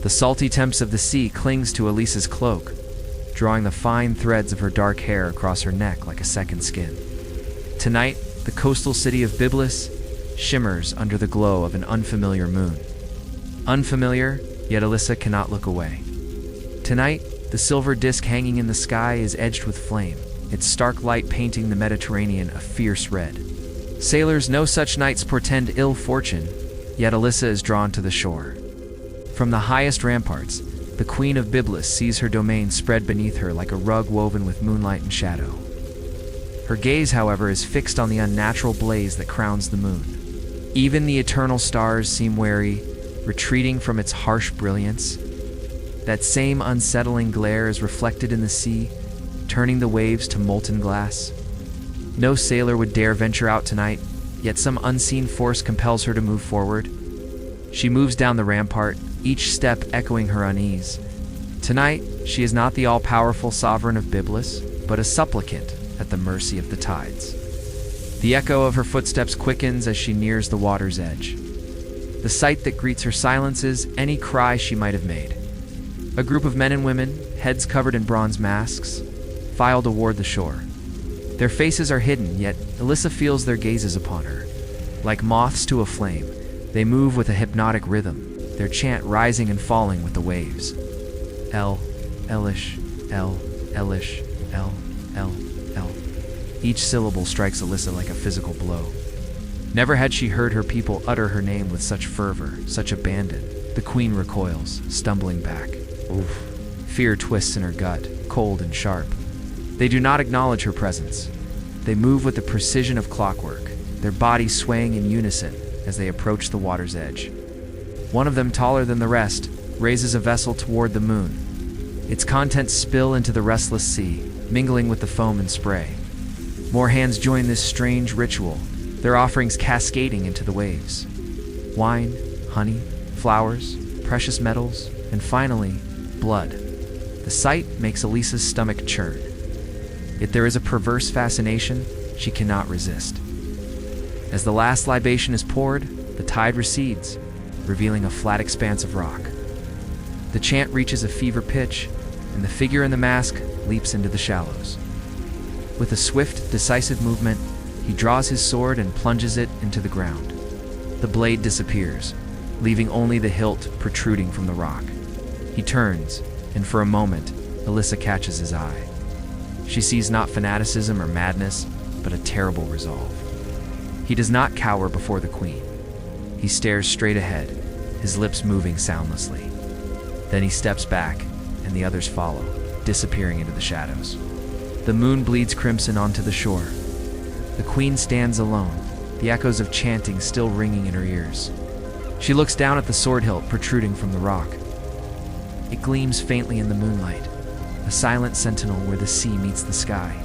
The salty temps of the sea clings to Elisa's cloak, drawing the fine threads of her dark hair across her neck like a second skin. Tonight, the coastal city of Byblos shimmers under the glow of an unfamiliar moon. Unfamiliar, yet Elisa cannot look away. Tonight, the silver disk hanging in the sky is edged with flame, its stark light painting the Mediterranean a fierce red. Sailors know such nights portend ill fortune, yet Elisa is drawn to the shore. From the highest ramparts, the Queen of Byblos sees her domain spread beneath her like a rug woven with moonlight and shadow. Her gaze, however, is fixed on the unnatural blaze that crowns the moon. Even the eternal stars seem wary, retreating from its harsh brilliance. That same unsettling glare is reflected in the sea, turning the waves to molten glass. No sailor would dare venture out tonight, yet some unseen force compels her to move forward. She moves down the rampart, each step echoing her unease. Tonight, she is not the all-powerful sovereign of Byblos, but a supplicant at the mercy of the tides. The echo of her footsteps quickens as she nears the water's edge. The sight that greets her silences any cry she might have made. A group of men and women, heads covered in bronze masks, file toward the shore. Their faces are hidden, yet Elisa feels their gazes upon her. Like moths to a flame, they move with a hypnotic rhythm, their chant rising and falling with the waves. El, Elish, El, Elish, El, El, El. Each syllable strikes Elisa like a physical blow. Never had she heard her people utter her name with such fervor, such abandon. The queen recoils, stumbling back. Oof. Fear twists in her gut, cold and sharp. They do not acknowledge her presence. They move with the precision of clockwork, their bodies swaying in unison as they approach the water's edge. One of them, taller than the rest, raises a vessel toward the moon. Its contents spill into the restless sea, mingling with the foam and spray. More hands join this strange ritual, their offerings cascading into the waves. Wine, honey, flowers, precious metals, and finally, blood. The sight makes Elisa's stomach churn. Yet there is a perverse fascination she cannot resist. As the last libation is poured, the tide recedes, revealing a flat expanse of rock. The chant reaches a fever pitch, and the figure in the mask leaps into the shallows. With a swift, decisive movement, he draws his sword and plunges it into the ground. The blade disappears, leaving only the hilt protruding from the rock. He turns, and for a moment, Elisa catches his eye. She sees not fanaticism or madness, but a terrible resolve. He does not cower before the queen. He stares straight ahead, his lips moving soundlessly. Then he steps back, and the others follow, disappearing into the shadows. The moon bleeds crimson onto the shore. The queen stands alone, the echoes of chanting still ringing in her ears. She looks down at the sword hilt protruding from the rock. It gleams faintly in the moonlight, a silent sentinel where the sea meets the sky.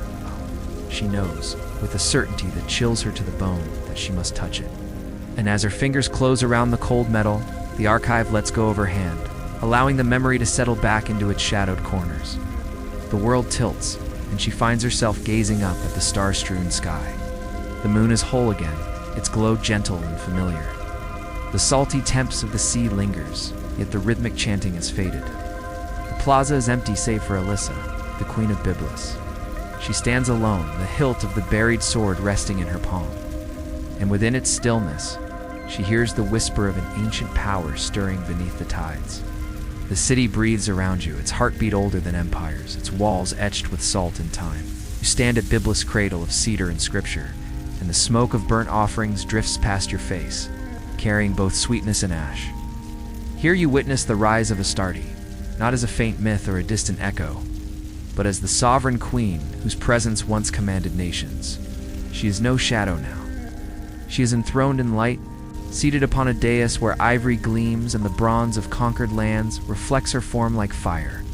She knows, with a certainty that chills her to the bone, that she must touch it. And as her fingers close around the cold metal, the archive lets go of her hand, allowing the memory to settle back into its shadowed corners. The world tilts, and she finds herself gazing up at the star-strewn sky. The moon is whole again, its glow gentle and familiar. The salty temps of the sea lingers, yet the rhythmic chanting has faded. The plaza is empty save for Elisa, the queen of Byblos. She stands alone, the hilt of the buried sword resting in her palm. And within its stillness, she hears the whisper of an ancient power stirring beneath the tides. The city breathes around you, its heartbeat older than empires, its walls etched with salt and time. You stand at Byblos' cradle of cedar and scripture, and the smoke of burnt offerings drifts past your face, carrying both sweetness and ash. Here you witness the rise of Astarte, not as a faint myth or a distant echo, but as the sovereign queen whose presence once commanded nations. She is no shadow now. She is enthroned in light, seated upon a dais where ivory gleams and the bronze of conquered lands reflects her form like fire.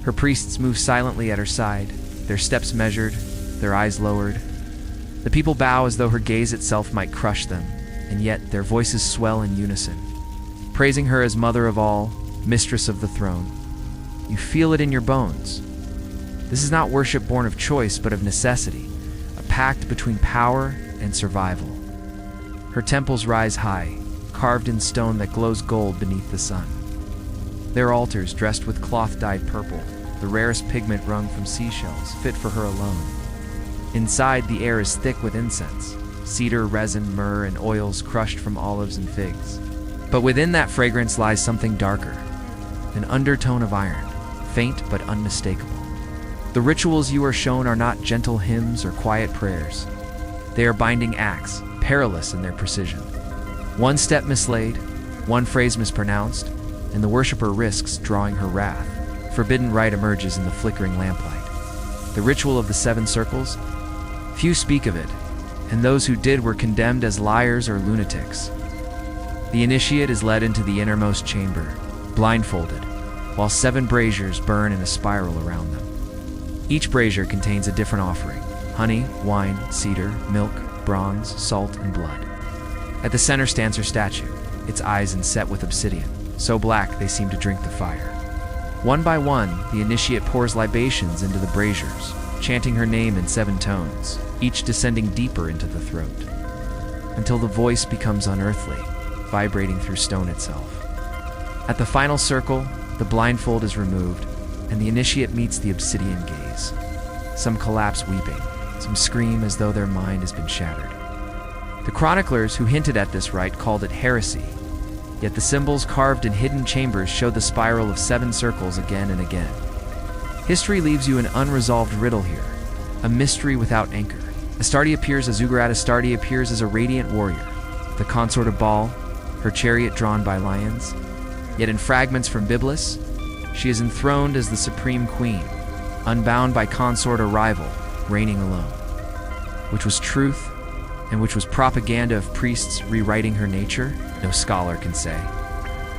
Her priests move silently at her side, their steps measured, their eyes lowered. The people bow as though her gaze itself might crush them, and yet their voices swell in unison, praising her as mother of all, mistress of the throne. You feel it in your bones. This is not worship born of choice, but of necessity, a pact between power and survival. Her temples rise high, carved in stone that glows gold beneath the sun. Their altars dressed with cloth dyed purple, the rarest pigment wrung from seashells, fit for her alone. Inside, the air is thick with incense, cedar, resin, myrrh, and oils crushed from olives and figs. But within that fragrance lies something darker, an undertone of iron, faint but unmistakable. The rituals you are shown are not gentle hymns or quiet prayers. They are binding acts, perilous in their precision. One step mislaid, one phrase mispronounced, and the worshiper risks drawing her wrath. Forbidden rite emerges in the flickering lamplight. The ritual of the 7 circles? Few speak of it, and those who did were condemned as liars or lunatics. The initiate is led into the innermost chamber, blindfolded, while 7 braziers burn in a spiral around them. Each brazier contains a different offering: honey, wine, cedar, milk, bronze, salt, and blood. At the center stands her statue, its eyes inset with obsidian, so black they seem to drink the fire. One by one, the initiate pours libations into the braziers, chanting her name in 7 tones, each descending deeper into the throat, until the voice becomes unearthly, vibrating through stone itself. At the final circle, the blindfold is removed, and the initiate meets the obsidian gaze. Some collapse weeping, some scream as though their mind has been shattered. The chroniclers who hinted at this rite called it heresy, yet the symbols carved in hidden chambers show the spiral of 7 circles again and again. History leaves you an unresolved riddle here, a mystery without anchor. Astarte appears as a radiant warrior, the consort of Baal, her chariot drawn by lions. Yet in fragments from Byblos, she is enthroned as the supreme queen, unbound by consort or rival, reigning alone. Which was truth, and which was propaganda of priests rewriting her nature, no scholar can say.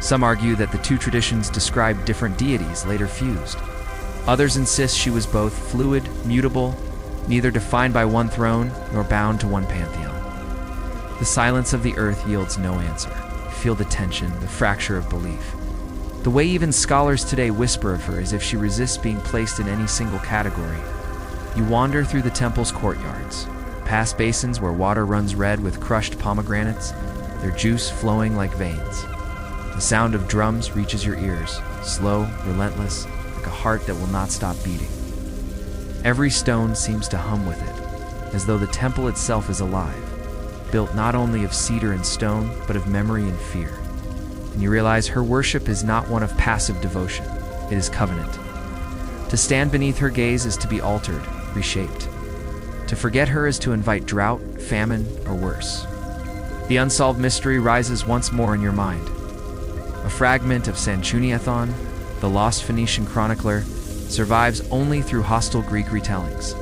Some argue that the 2 traditions describe different deities later fused. Others insist she was both fluid, mutable, neither defined by one throne nor bound to one pantheon. The silence of the earth yields no answer. You feel the tension, the fracture of belief. The way even scholars today whisper of her as if she resists being placed in any single category. You wander through the temple's courtyards, past basins where water runs red with crushed pomegranates, their juice flowing like veins. The sound of drums reaches your ears, slow, relentless, like a heart that will not stop beating. Every stone seems to hum with it, as though the temple itself is alive, built not only of cedar and stone, but of memory and fear. And you realize her worship is not one of passive devotion, it is covenant. To stand beneath her gaze is to be altered, reshaped. To forget her is to invite drought, famine, or worse. The unsolved mystery rises once more in your mind. A fragment of Sanchuniathon, the lost Phoenician chronicler, survives only through hostile Greek retellings.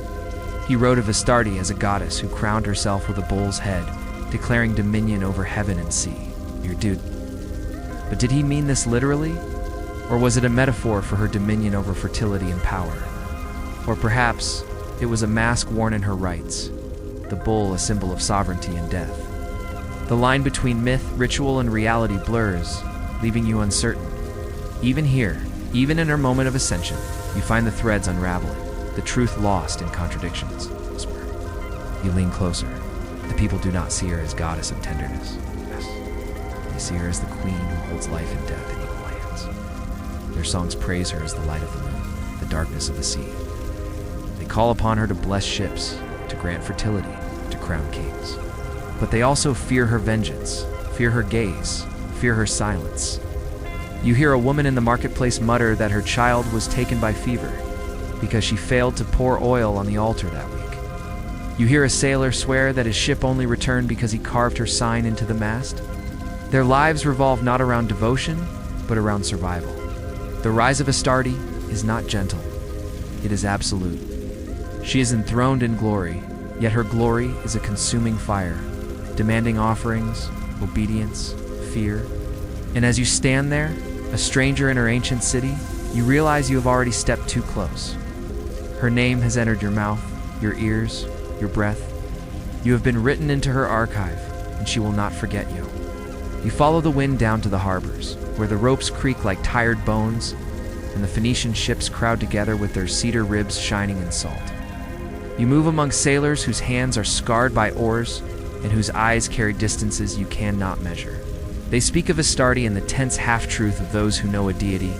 He wrote of Astarte as a goddess who crowned herself with a bull's head, declaring dominion over heaven and sea. Your dude. But did he mean this literally? Or was it a metaphor for her dominion over fertility and power? Or perhaps it was a mask worn in her rites, the bull a symbol of sovereignty and death. The line between myth, ritual, and reality blurs, leaving you uncertain. Even here, even in her moment of ascension, you find the threads unraveling, the truth lost in contradictions. Whisper. You lean closer. The people do not see her as goddess of tenderness. Yes. They see her as the queen who holds life and death in equal hands. Their songs praise her as the light of the moon, the darkness of the sea. They call upon her to bless ships, to grant fertility, to crown kings. But they also fear her vengeance, fear her gaze, fear her silence. You hear a woman in the marketplace mutter that her child was taken by fever because she failed to pour oil on the altar that week. You hear a sailor swear that his ship only returned because he carved her sign into the mast. Their lives revolve not around devotion, but around survival. The rise of Astarte is not gentle. It is absolute. She is enthroned in glory, yet her glory is a consuming fire, demanding offerings, obedience, fear. And as you stand there, a stranger in her ancient city, you realize you have already stepped too close. Her name has entered your mouth, your ears, your breath. You have been written into her archive, and she will not forget you. You follow the wind down to the harbors, where the ropes creak like tired bones, and the Phoenician ships crowd together with their cedar ribs shining in salt. You move among sailors whose hands are scarred by oars, and whose eyes carry distances you cannot measure. They speak of Astarte and the tense half-truth of those who know a deity,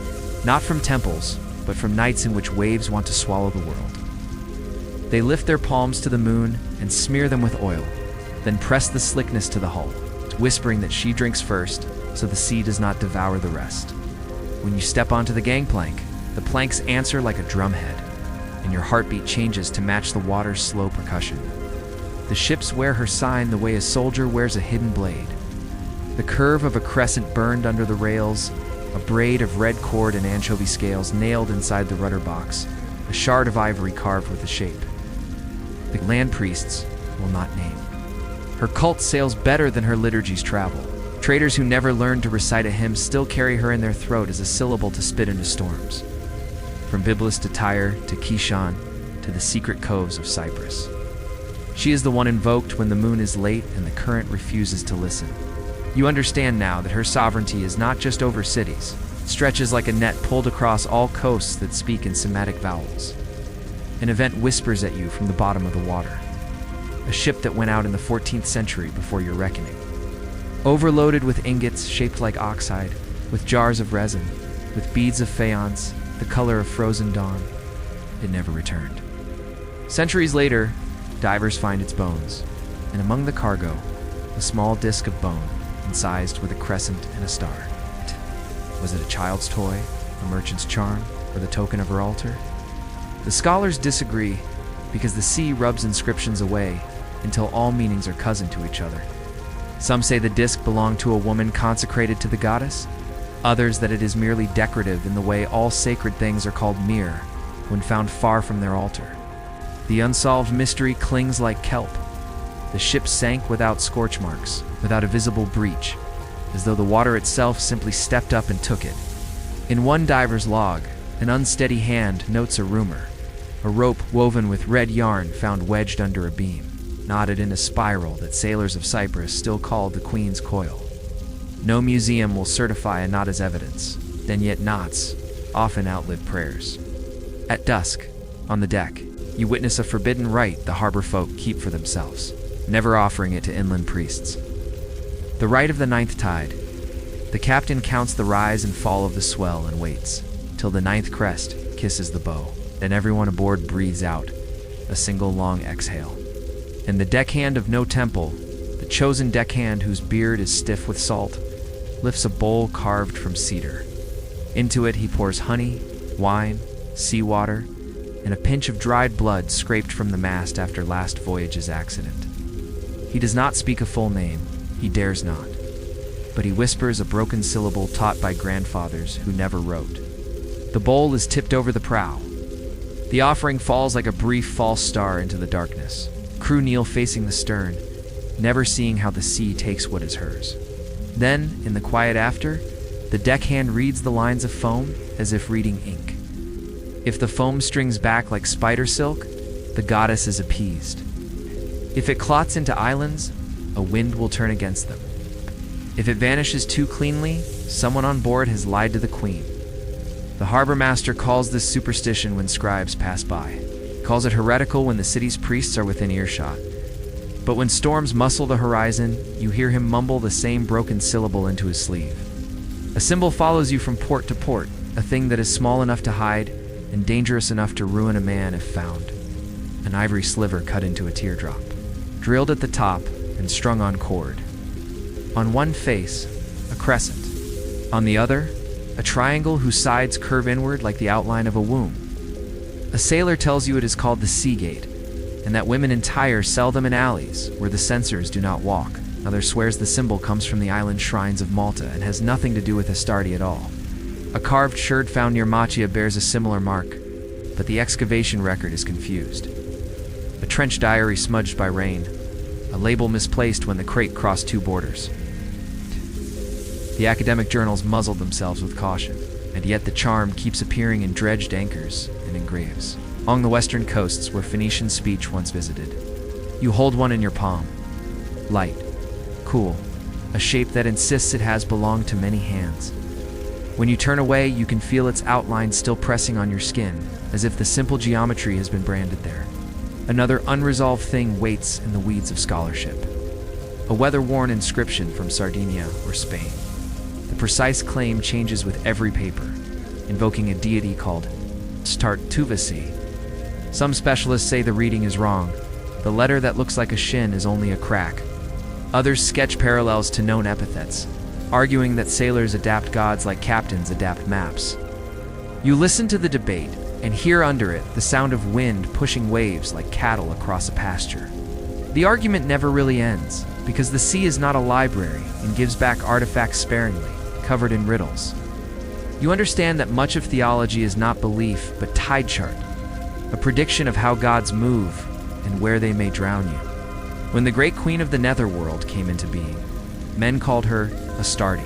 not from temples, but from nights in which waves want to swallow the world. They lift their palms to the moon and smear them with oil, then press the slickness to the hull, whispering that she drinks first, so the sea does not devour the rest. When you step onto the gangplank, the planks answer like a drumhead, and your heartbeat changes to match the water's slow percussion. The ships wear her sign the way a soldier wears a hidden blade. The curve of a crescent burned under the rails, a braid of red cord and anchovy scales nailed inside the rudder box, a shard of ivory carved with a shape. The land priests will not name. Her cult sails better than her liturgies travel. Traders who never learned to recite a hymn still carry her in their throat as a syllable to spit into storms. From Byblos to Tyre to Phoenician to the secret coves of Cyprus. She is the one invoked when the moon is late and the current refuses to listen. You understand now that her sovereignty is not just over cities. It stretches like a net pulled across all coasts that speak in Semitic vowels. An event whispers at you from the bottom of the water. A ship that went out in the 14th century before your reckoning. Overloaded with ingots shaped like oxide, with jars of resin, with beads of faience, the color of frozen dawn. It never returned. Centuries later, divers find its bones, and among the cargo, a small disc of bone, incised with a crescent and a star. Was it a child's toy, a merchant's charm, or the token of her altar? The scholars disagree, because the sea rubs inscriptions away until all meanings are cousin to each other. Some say the disc belonged to a woman consecrated to the goddess, others that it is merely decorative in the way all sacred things are called mere when found far from their altar. The unsolved mystery clings like kelp. The ship sank without scorch marks, without a visible breach, as though the water itself simply stepped up and took it. In one diver's log, an unsteady hand notes a rumor. A rope woven with red yarn found wedged under a beam, knotted in a spiral that sailors of Cyprus still called the Queen's Coil. No museum will certify a knot as evidence, then yet knots often outlive prayers. At dusk, on the deck, you witness a forbidden rite the harbor folk keep for themselves, never offering it to inland priests. The rite of the ninth tide. The captain counts the rise and fall of the swell and waits, till the ninth crest kisses the bow. Then everyone aboard breathes out, a single long exhale. And the deckhand of no temple, the chosen deckhand whose beard is stiff with salt, lifts a bowl carved from cedar. Into it he pours honey, wine, seawater, and a pinch of dried blood scraped from the mast after last voyage's accident. He does not speak a full name, he dares not, but he whispers a broken syllable taught by grandfathers who never wrote. The bowl is tipped over the prow. The offering falls like a brief false star into the darkness. Crew kneel facing the stern, never seeing how the sea takes what is hers. Then, in the quiet after, the deckhand reads the lines of foam as if reading ink. If the foam strings back like spider silk, the goddess is appeased. If it clots into islands, a wind will turn against them. If it vanishes too cleanly, someone on board has lied to the queen. The harbor master calls this superstition when scribes pass by. He calls it heretical when the city's priests are within earshot. But when storms muscle the horizon, you hear him mumble the same broken syllable into his sleeve. A symbol follows you from port to port, a thing that is small enough to hide and dangerous enough to ruin a man if found. An ivory sliver cut into a teardrop, drilled at the top and strung on cord. On one face, a crescent. On the other, a triangle whose sides curve inward like the outline of a womb. A sailor tells you it is called the Sea Gate, and that women in Tyre sell them in alleys where the censors do not walk. Another swears the symbol comes from the island shrines of Malta and has nothing to do with Astarte at all. A carved sherd found near Machia bears a similar mark, but the excavation record is confused. A trench diary smudged by rain, a label misplaced when the crate crossed two borders. The academic journals muzzled themselves with caution, and yet the charm keeps appearing in dredged anchors and in graves. Along the western coasts where Phoenician speech once visited, you hold one in your palm. Light, cool, a shape that insists it has belonged to many hands. When you turn away, you can feel its outline still pressing on your skin, as if the simple geometry has been branded there. Another unresolved thing waits in the weeds of scholarship. A weather-worn inscription from Sardinia or Spain. precise claim changes with every paper, invoking a deity called Astarte. Some specialists say the reading is wrong. The letter that looks like a shin is only a crack. Others sketch parallels to known epithets, arguing that sailors adapt gods like captains adapt maps. You listen to the debate and hear under it the sound of wind pushing waves like cattle across a pasture. The argument never really ends, because the sea is not a library and gives back artifacts sparingly, covered in riddles. You understand that much of theology is not belief, but tide chart, a prediction of how gods move and where they may drown you. When the great queen of the netherworld came into being, men called her Astarte,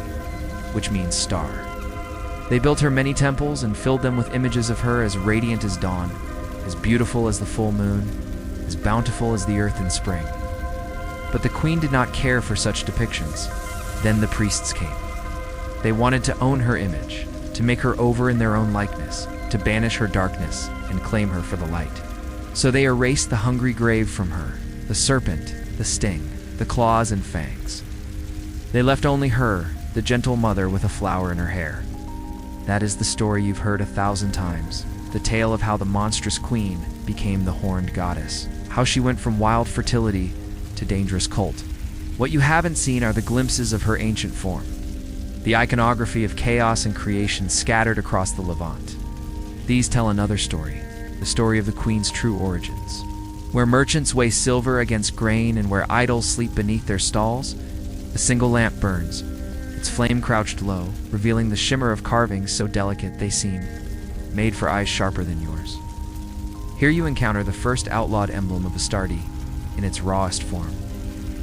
which means star. They built her many temples and filled them with images of her as radiant as dawn, as beautiful as the full moon, as bountiful as the earth in spring. But the queen did not care for such depictions. Then the priests came. They wanted to own her image, to make her over in their own likeness, to banish her darkness and claim her for the light. So they erased the hungry grave from her, the serpent, the sting, the claws and fangs. They left only her, the gentle mother with a flower in her hair. That is the story you've heard 1,000 times, the tale of how the monstrous queen became the horned goddess, how she went from wild fertility to dangerous cult. What you haven't seen are the glimpses of her ancient form, the iconography of chaos and creation scattered across the Levant. These tell another story, the story of the queen's true origins. Where merchants weigh silver against grain and where idols sleep beneath their stalls, a single lamp burns, its flame crouched low, revealing the shimmer of carvings so delicate they seem made for eyes sharper than yours. Here you encounter the first outlawed emblem of Astarte in its rawest form.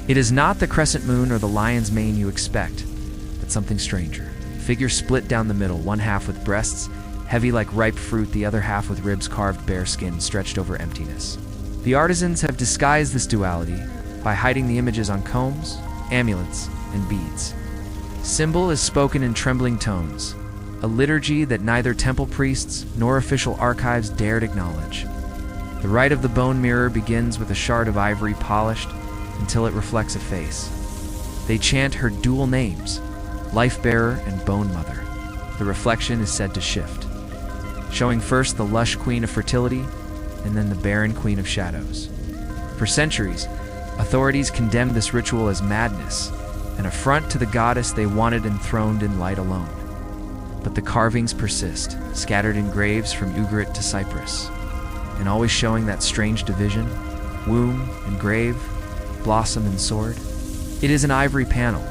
It is not the crescent moon or the lion's mane you expect, but something stranger. Figure split down the middle, one half with breasts heavy like ripe fruit, the other half with ribs carved bare skin stretched over emptiness. The artisans have disguised this duality by hiding the images on combs, amulets, and beads. Symbol is spoken in trembling tones, a liturgy that neither temple priests nor official archives dared acknowledge. The rite of the bone mirror begins with a shard of ivory polished until it reflects a face. They chant her dual names, Life-Bearer and Bone Mother. The reflection is said to shift, showing first the lush queen of fertility and then the barren queen of shadows. For centuries, authorities condemned this ritual as madness, an affront to the goddess they wanted enthroned in light alone. But the carvings persist, scattered in graves from Ugarit to Cyprus, and always showing that strange division, womb and grave, blossom and sword. It is an ivory panel,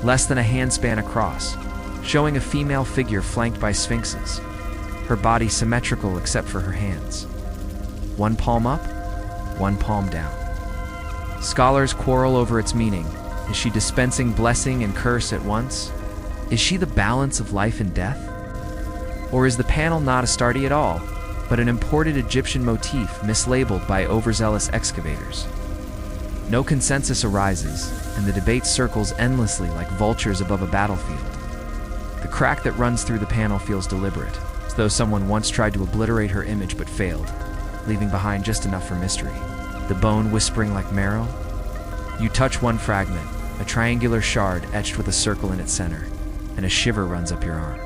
less than a handspan across, showing a female figure flanked by sphinxes, her body symmetrical except for her hands. One palm up, one palm down. Scholars quarrel over its meaning. Is she dispensing blessing and curse at once? Is she the balance of life and death? Or is the panel not Astarte at all, but an imported Egyptian motif mislabeled by overzealous excavators? No consensus arises, and the debate circles endlessly like vultures above a battlefield. The crack that runs through the panel feels deliberate, as though someone once tried to obliterate her image but failed, leaving behind just enough for mystery. The bone whispering like marrow. You touch one fragment, a triangular shard etched with a circle in its center, and a shiver runs up your arm.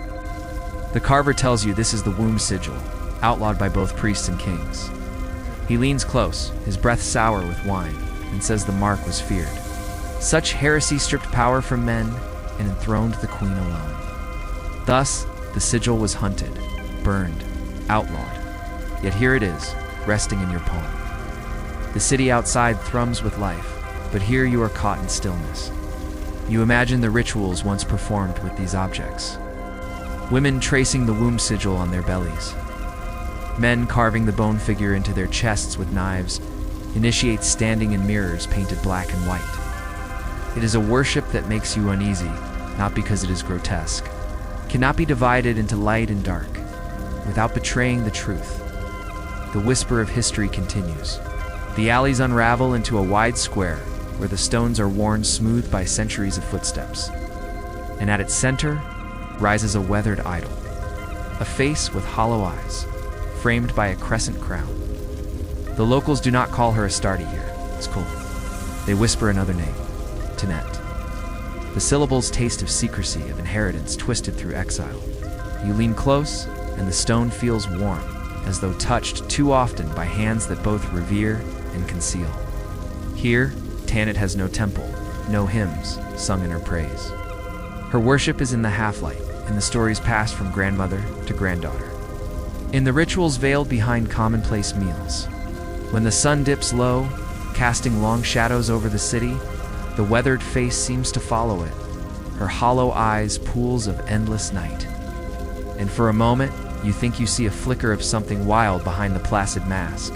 The carver tells you this is the womb sigil, outlawed by both priests and kings. He leans close, his breath sour with wine, and says the mark was feared. Such heresy stripped power from men and enthroned the queen alone. Thus, the sigil was hunted, burned, outlawed. Yet here it is, resting in your palm. The city outside thrums with life, but here you are caught in stillness. You imagine the rituals once performed with these objects. Women tracing the womb sigil on their bellies. Men carving the bone figure into their chests with knives, initiates standing in mirrors painted black and white. It is a worship that makes you uneasy, not because it is grotesque. It cannot be divided into light and dark, without betraying the truth. The whisper of history continues. The alleys unravel into a wide square, where the stones are worn smooth by centuries of footsteps. And at its center rises a weathered idol, a face with hollow eyes, framed by a crescent crown. The locals do not call her Astarte here. It's cool. They whisper another name, Tanet. the syllables taste of secrecy, of inheritance twisted through exile. You lean close, and the stone feels warm, as though touched too often by hands that both revere and conceal. Here, Tanit has no temple, no hymns sung in her praise. Her worship is in the half-light, in the stories passed from grandmother to granddaughter, in the rituals veiled behind commonplace meals. When the sun dips low, casting long shadows over the city, the weathered face seems to follow it, her hollow eyes pools of endless night. And for a moment, you think you see a flicker of something wild behind the placid mask.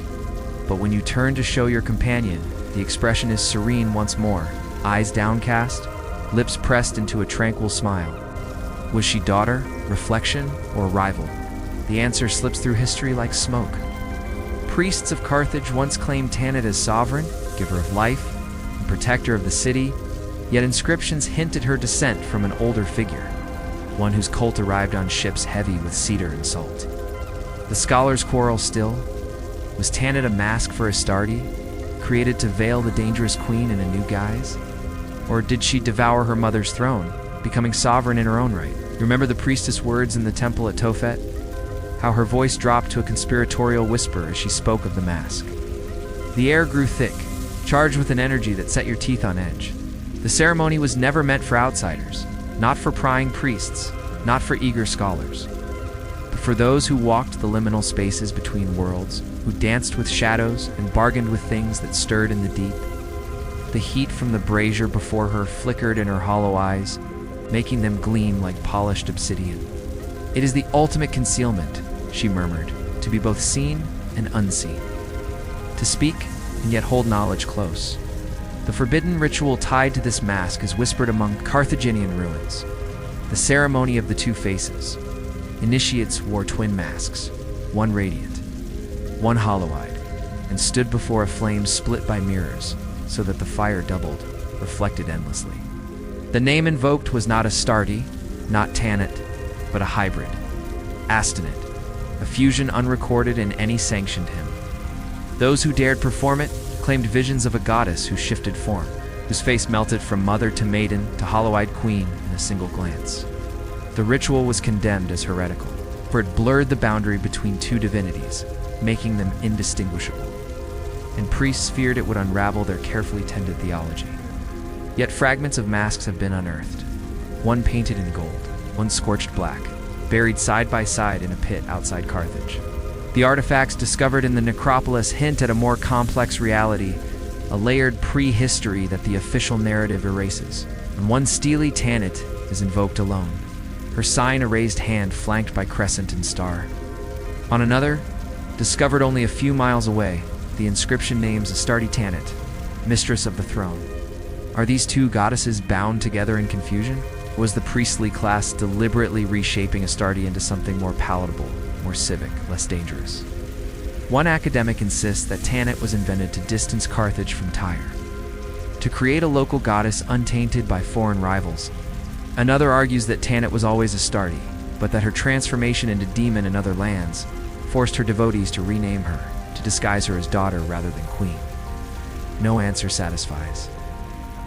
But when you turn to show your companion, the expression is serene once more, eyes downcast, lips pressed into a tranquil smile. Was she daughter, reflection, or rival? The answer slips through history like smoke. Priests of Carthage once claimed Tanit as sovereign, giver of life, and protector of the city, yet inscriptions hinted her descent from an older figure, one whose cult arrived on ships heavy with cedar and salt. The scholars quarrel still. Was Tanit a mask for Astarte, created to veil the dangerous queen in a new guise? Or did she devour her mother's throne, becoming sovereign in her own right? You remember the priestess' words in the temple at Tophet? How her voice dropped to a conspiratorial whisper as she spoke of the mask. The air grew thick, charged with an energy that set your teeth on edge. The ceremony was never meant for outsiders, not for prying priests, not for eager scholars, but for those who walked the liminal spaces between worlds, who danced with shadows and bargained with things that stirred in the deep. The heat from the brazier before her flickered in her hollow eyes, making them gleam like polished obsidian. "It is the ultimate concealment," she murmured, "to be both seen and unseen. To speak and yet hold knowledge close." The forbidden ritual tied to this mask is whispered among Carthaginian ruins. The ceremony of the two faces. Initiates wore twin masks, one radiant, one hollow-eyed, and stood before a flame split by mirrors, so that the fire doubled, reflected endlessly. The name invoked was not Astarte, not Tanit, but a hybrid, Astaroth, a fusion unrecorded in any sanctioned hymn. Those who dared perform it claimed visions of a goddess who shifted form, whose face melted from mother to maiden to hollow-eyed queen in a single glance. The ritual was condemned as heretical, for it blurred the boundary between two divinities, making them indistinguishable. And priests feared it would unravel their carefully tended theology. Yet fragments of masks have been unearthed, one painted in gold, one scorched black, buried side by side in a pit outside Carthage. The artifacts discovered in the necropolis hint at a more complex reality, a layered prehistory that the official narrative erases. On one steely Tanit is invoked alone, her sign a raised hand flanked by crescent and star. On another, discovered only a few miles away, the inscription names Astarte Tanit, mistress of the throne. Are these two goddesses bound together in confusion? Was the priestly class deliberately reshaping Astarte into something more palatable, more civic, less dangerous? One academic insists that Tanit was invented to distance Carthage from Tyre, to create a local goddess untainted by foreign rivals. Another argues that Tanit was always Astarte, but that her transformation into demon in other lands forced her devotees to rename her, to disguise her as daughter rather than queen. No answer satisfies.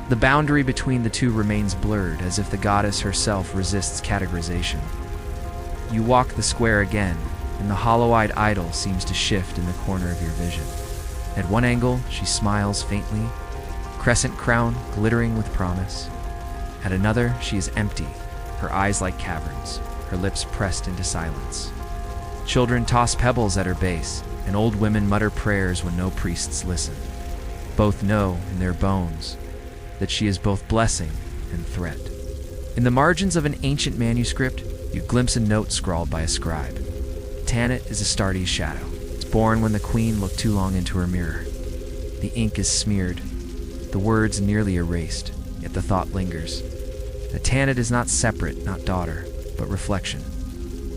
The boundary between the two remains blurred, as if the goddess herself resists categorization. You walk the square again, and the hollow-eyed idol seems to shift in the corner of your vision. At one angle, she smiles faintly, crescent crown glittering with promise. At another, she is empty, her eyes like caverns, her lips pressed into silence. Children toss pebbles at her base, and old women mutter prayers when no priests listen. Both know, in their bones, that she is both blessing and threat. In the margins of an ancient manuscript, you glimpse a note scrawled by a scribe. Tanit is Astarte's shadow. It's born when the queen looked too long into her mirror. The ink is smeared, the words nearly erased, yet the thought lingers. That Tanit is not separate, not daughter, but reflection.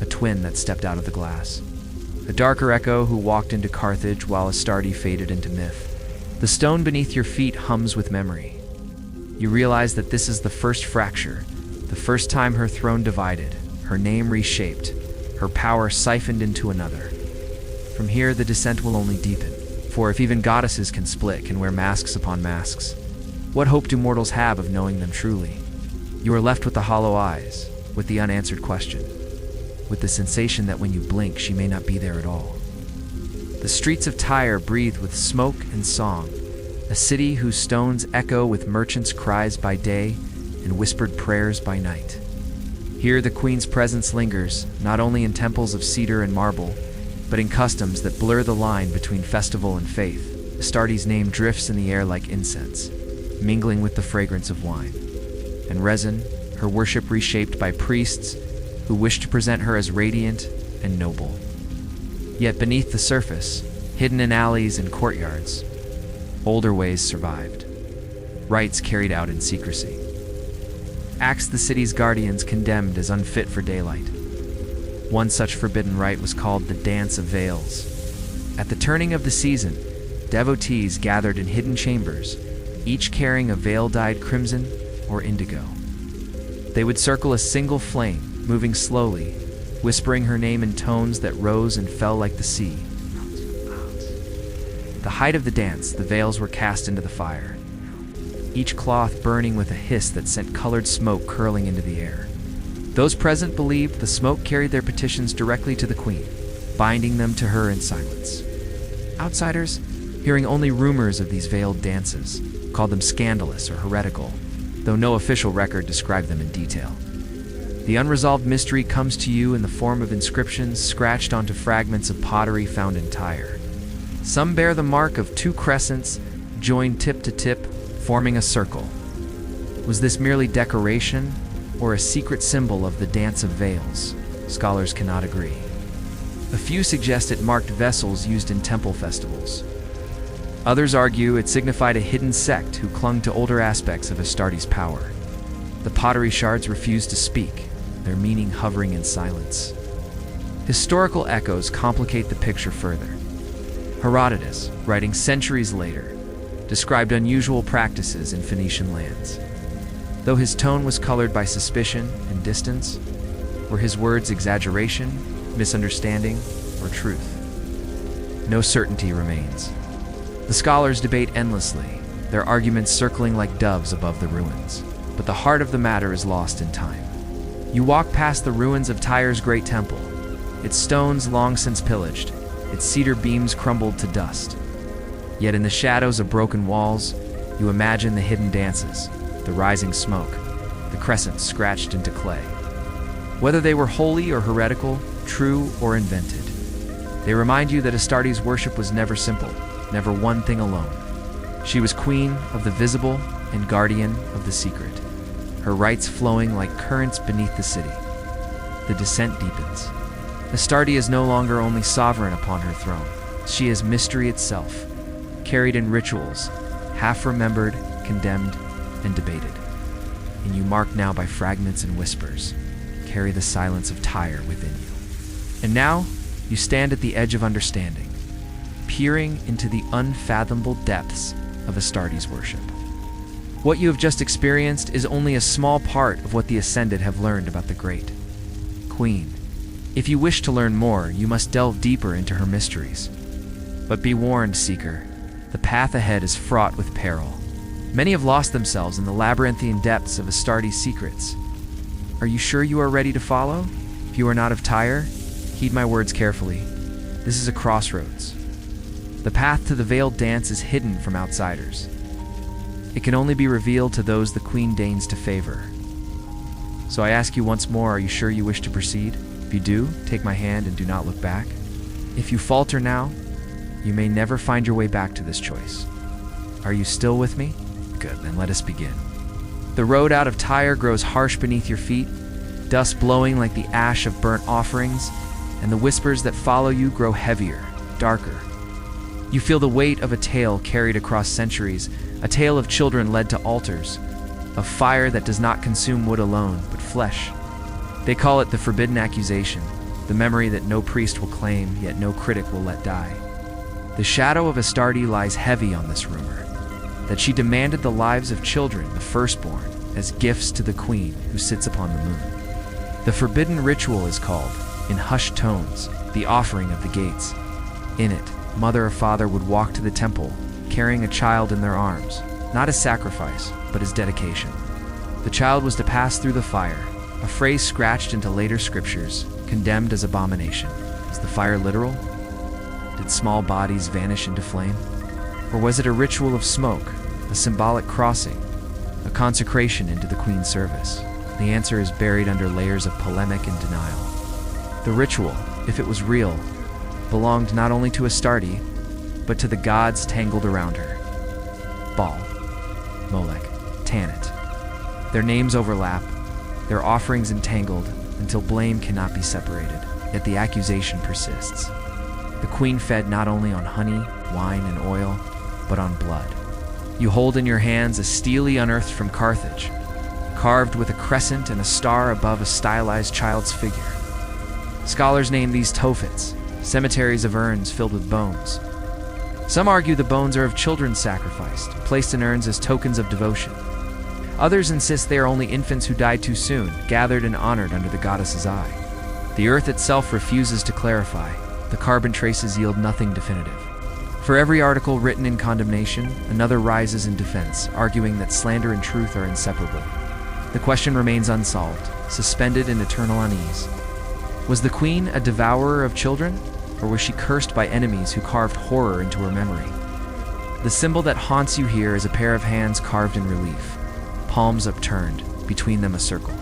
A twin that stepped out of the glass. A darker echo who walked into Carthage while Astarte faded into myth. The stone beneath your feet hums with memory. You realize that this is the first fracture, the first time her throne divided, her name reshaped, her power siphoned into another. From here, the descent will only deepen, for if even goddesses can split, can wear masks upon masks, what hope do mortals have of knowing them truly? You are left with the hollow eyes, with the unanswered question, with the sensation that when you blink, she may not be there at all. The streets of Tyre breathe with smoke and song, a city whose stones echo with merchants' cries by day and whispered prayers by night. Here the queen's presence lingers, not only in temples of cedar and marble, but in customs that blur the line between festival and faith. Astarte's name drifts in the air like incense, mingling with the fragrance of wine. And resin, her worship reshaped by priests who wish to present her as radiant and noble. Yet beneath the surface, hidden in alleys and courtyards, older ways survived, rites carried out in secrecy. Acts the city's guardians condemned as unfit for daylight. One such forbidden rite was called the Dance of Veils. At the turning of the season, devotees gathered in hidden chambers, each carrying a veil dyed crimson or indigo. They would circle a single flame, moving slowly, whispering her name in tones that rose and fell like the sea. At the height of the dance, the veils were cast into the fire, each cloth burning with a hiss that sent colored smoke curling into the air. Those present believed the smoke carried their petitions directly to the queen, binding them to her in silence. Outsiders, hearing only rumors of these veiled dances, called them scandalous or heretical, though no official record described them in detail. The unresolved mystery comes to you in the form of inscriptions scratched onto fragments of pottery found in Tyre. Some bear the mark of two crescents joined tip to tip, forming a circle. Was this merely decoration or a secret symbol of the Dance of Veils? Scholars cannot agree. A few suggest it marked vessels used in temple festivals. Others argue it signified a hidden sect who clung to older aspects of Astarte's power. The pottery shards refused to speak, their meaning hovering in silence. Historical echoes complicate the picture further. Herodotus, writing centuries later, described unusual practices in Phoenician lands. Though his tone was colored by suspicion and distance, were his words exaggeration, misunderstanding, or truth? No certainty remains. The scholars debate endlessly, their arguments circling like doves above the ruins. But the heart of the matter is lost in time. You walk past the ruins of Tyre's great temple, its stones long since pillaged, its cedar beams crumbled to dust. Yet in the shadows of broken walls, you imagine the hidden dances, the rising smoke, the crescents scratched into clay. Whether they were holy or heretical, true or invented, they remind you that Astarte's worship was never simple, never one thing alone. She was queen of the visible and guardian of the secret, her rites flowing like currents beneath the city. The descent deepens. Astarte is no longer only sovereign upon her throne. She is mystery itself, carried in rituals, half-remembered, condemned, and debated. And you, marked now by fragments and whispers, carry the silence of Tyre within you. And now, you stand at the edge of understanding, peering into the unfathomable depths of Astarte's worship. What you have just experienced is only a small part of what the Ascended have learned about the great Queen. If you wish to learn more, you must delve deeper into her mysteries. But be warned, seeker, the path ahead is fraught with peril. Many have lost themselves in the labyrinthine depths of Astarte's secrets. Are you sure you are ready to follow? If you are not of Tyre, heed my words carefully. This is a crossroads. The path to the veiled dance is hidden from outsiders. It can only be revealed to those the Queen deigns to favor. So I ask you once more, are you sure you wish to proceed? If you do, take my hand and do not look back. If you falter now, you may never find your way back to this choice. Are you still with me? Good, then let us begin. The road out of Tyre grows harsh beneath your feet, dust blowing like the ash of burnt offerings, and the whispers that follow you grow heavier, darker. You feel the weight of a tale carried across centuries, a tale of children led to altars, of fire that does not consume wood alone, but flesh. They call it the forbidden accusation, the memory that no priest will claim, yet no critic will let die. The shadow of Astarte lies heavy on this rumor, that she demanded the lives of children, the firstborn, as gifts to the queen who sits upon the moon. The forbidden ritual is called, in hushed tones, the offering of the gates. In it, mother or father would walk to the temple, carrying a child in their arms, not as sacrifice, but as dedication. The child was to pass through the fire, a phrase scratched into later scriptures, condemned as abomination. Is the fire literal? Did small bodies vanish into flame? Or was it a ritual of smoke, a symbolic crossing, a consecration into the queen's service? The answer is buried under layers of polemic and denial. The ritual, if it was real, belonged not only to Astarte, but to the gods tangled around her. Baal, Molech, Tanit. Their names overlap, their offerings entangled, until blame cannot be separated, yet the accusation persists. The queen fed not only on honey, wine, and oil, but on blood. You hold in your hands a steely unearthed from Carthage, carved with a crescent and a star above a stylized child's figure. Scholars name these tophets, cemeteries of urns filled with bones. Some argue the bones are of children sacrificed, placed in urns as tokens of devotion. Others insist they are only infants who died too soon, gathered and honored under the goddess's eye. The earth itself refuses to clarify. The carbon traces yield nothing definitive. For every article written in condemnation, another rises in defense, arguing that slander and truth are inseparable. The question remains unsolved, suspended in eternal unease. Was the queen a devourer of children, or was she cursed by enemies who carved horror into her memory? The symbol that haunts you here is a pair of hands carved in relief, palms upturned, between them a circle.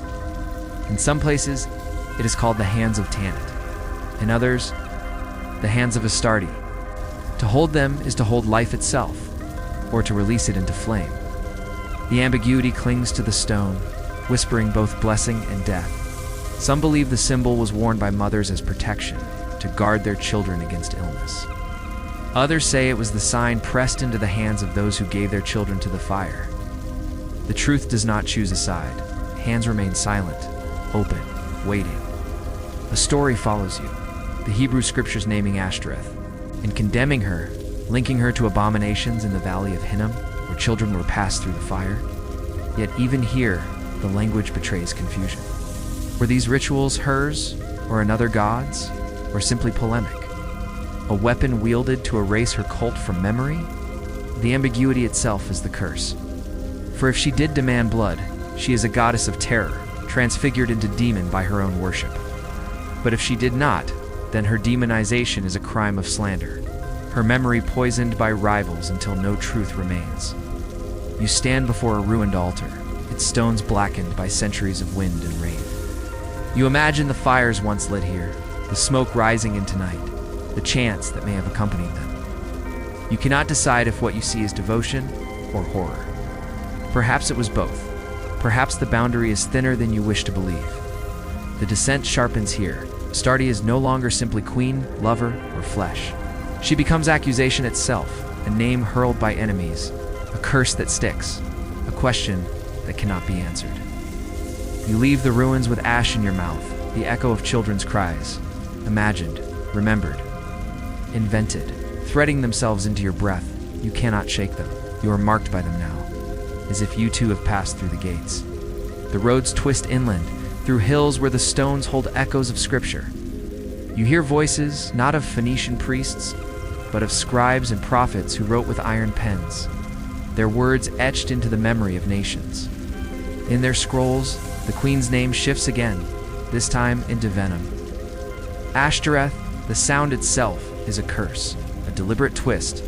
In some places, it is called the hands of Tanit. In others, the hands of Astarte. To hold them is to hold life itself, or to release it into flame. The ambiguity clings to the stone, whispering both blessing and death. Some believe the symbol was worn by mothers as protection, to guard their children against illness. Others say it was the sign pressed into the hands of those who gave their children to the fire. The truth does not choose a side. Hands remain silent, open, waiting. A story follows you, the Hebrew scriptures naming Ashtoreth, and condemning her, linking her to abominations in the valley of Hinnom, where children were passed through the fire. Yet even here, the language betrays confusion. Were these rituals hers, or another god's, or simply polemic? A weapon wielded to erase her cult from memory? The ambiguity itself is the curse. For if she did demand blood, she is a goddess of terror, transfigured into demon by her own worship. But if she did not, then her demonization is a crime of slander, her memory poisoned by rivals until no truth remains. You stand before a ruined altar, its stones blackened by centuries of wind and rain. You imagine the fires once lit here, the smoke rising into night, the chants that may have accompanied them. You cannot decide if what you see is devotion or horror. Perhaps it was both. Perhaps the boundary is thinner than you wish to believe. The descent sharpens here. Astarte is no longer simply queen, lover, or flesh. She becomes accusation itself, a name hurled by enemies, a curse that sticks, a question that cannot be answered. You leave the ruins with ash in your mouth, the echo of children's cries, imagined, remembered, invented, threading themselves into your breath. You cannot shake them. You are marked by them now, as if you too have passed through the gates. The roads twist inland, through hills where the stones hold echoes of scripture. You hear voices, not of Phoenician priests, but of scribes and prophets who wrote with iron pens, their words etched into the memory of nations. In their scrolls, the queen's name shifts again, this time into venom. Ashtoreth, the sound itself, is a curse, a deliberate twist,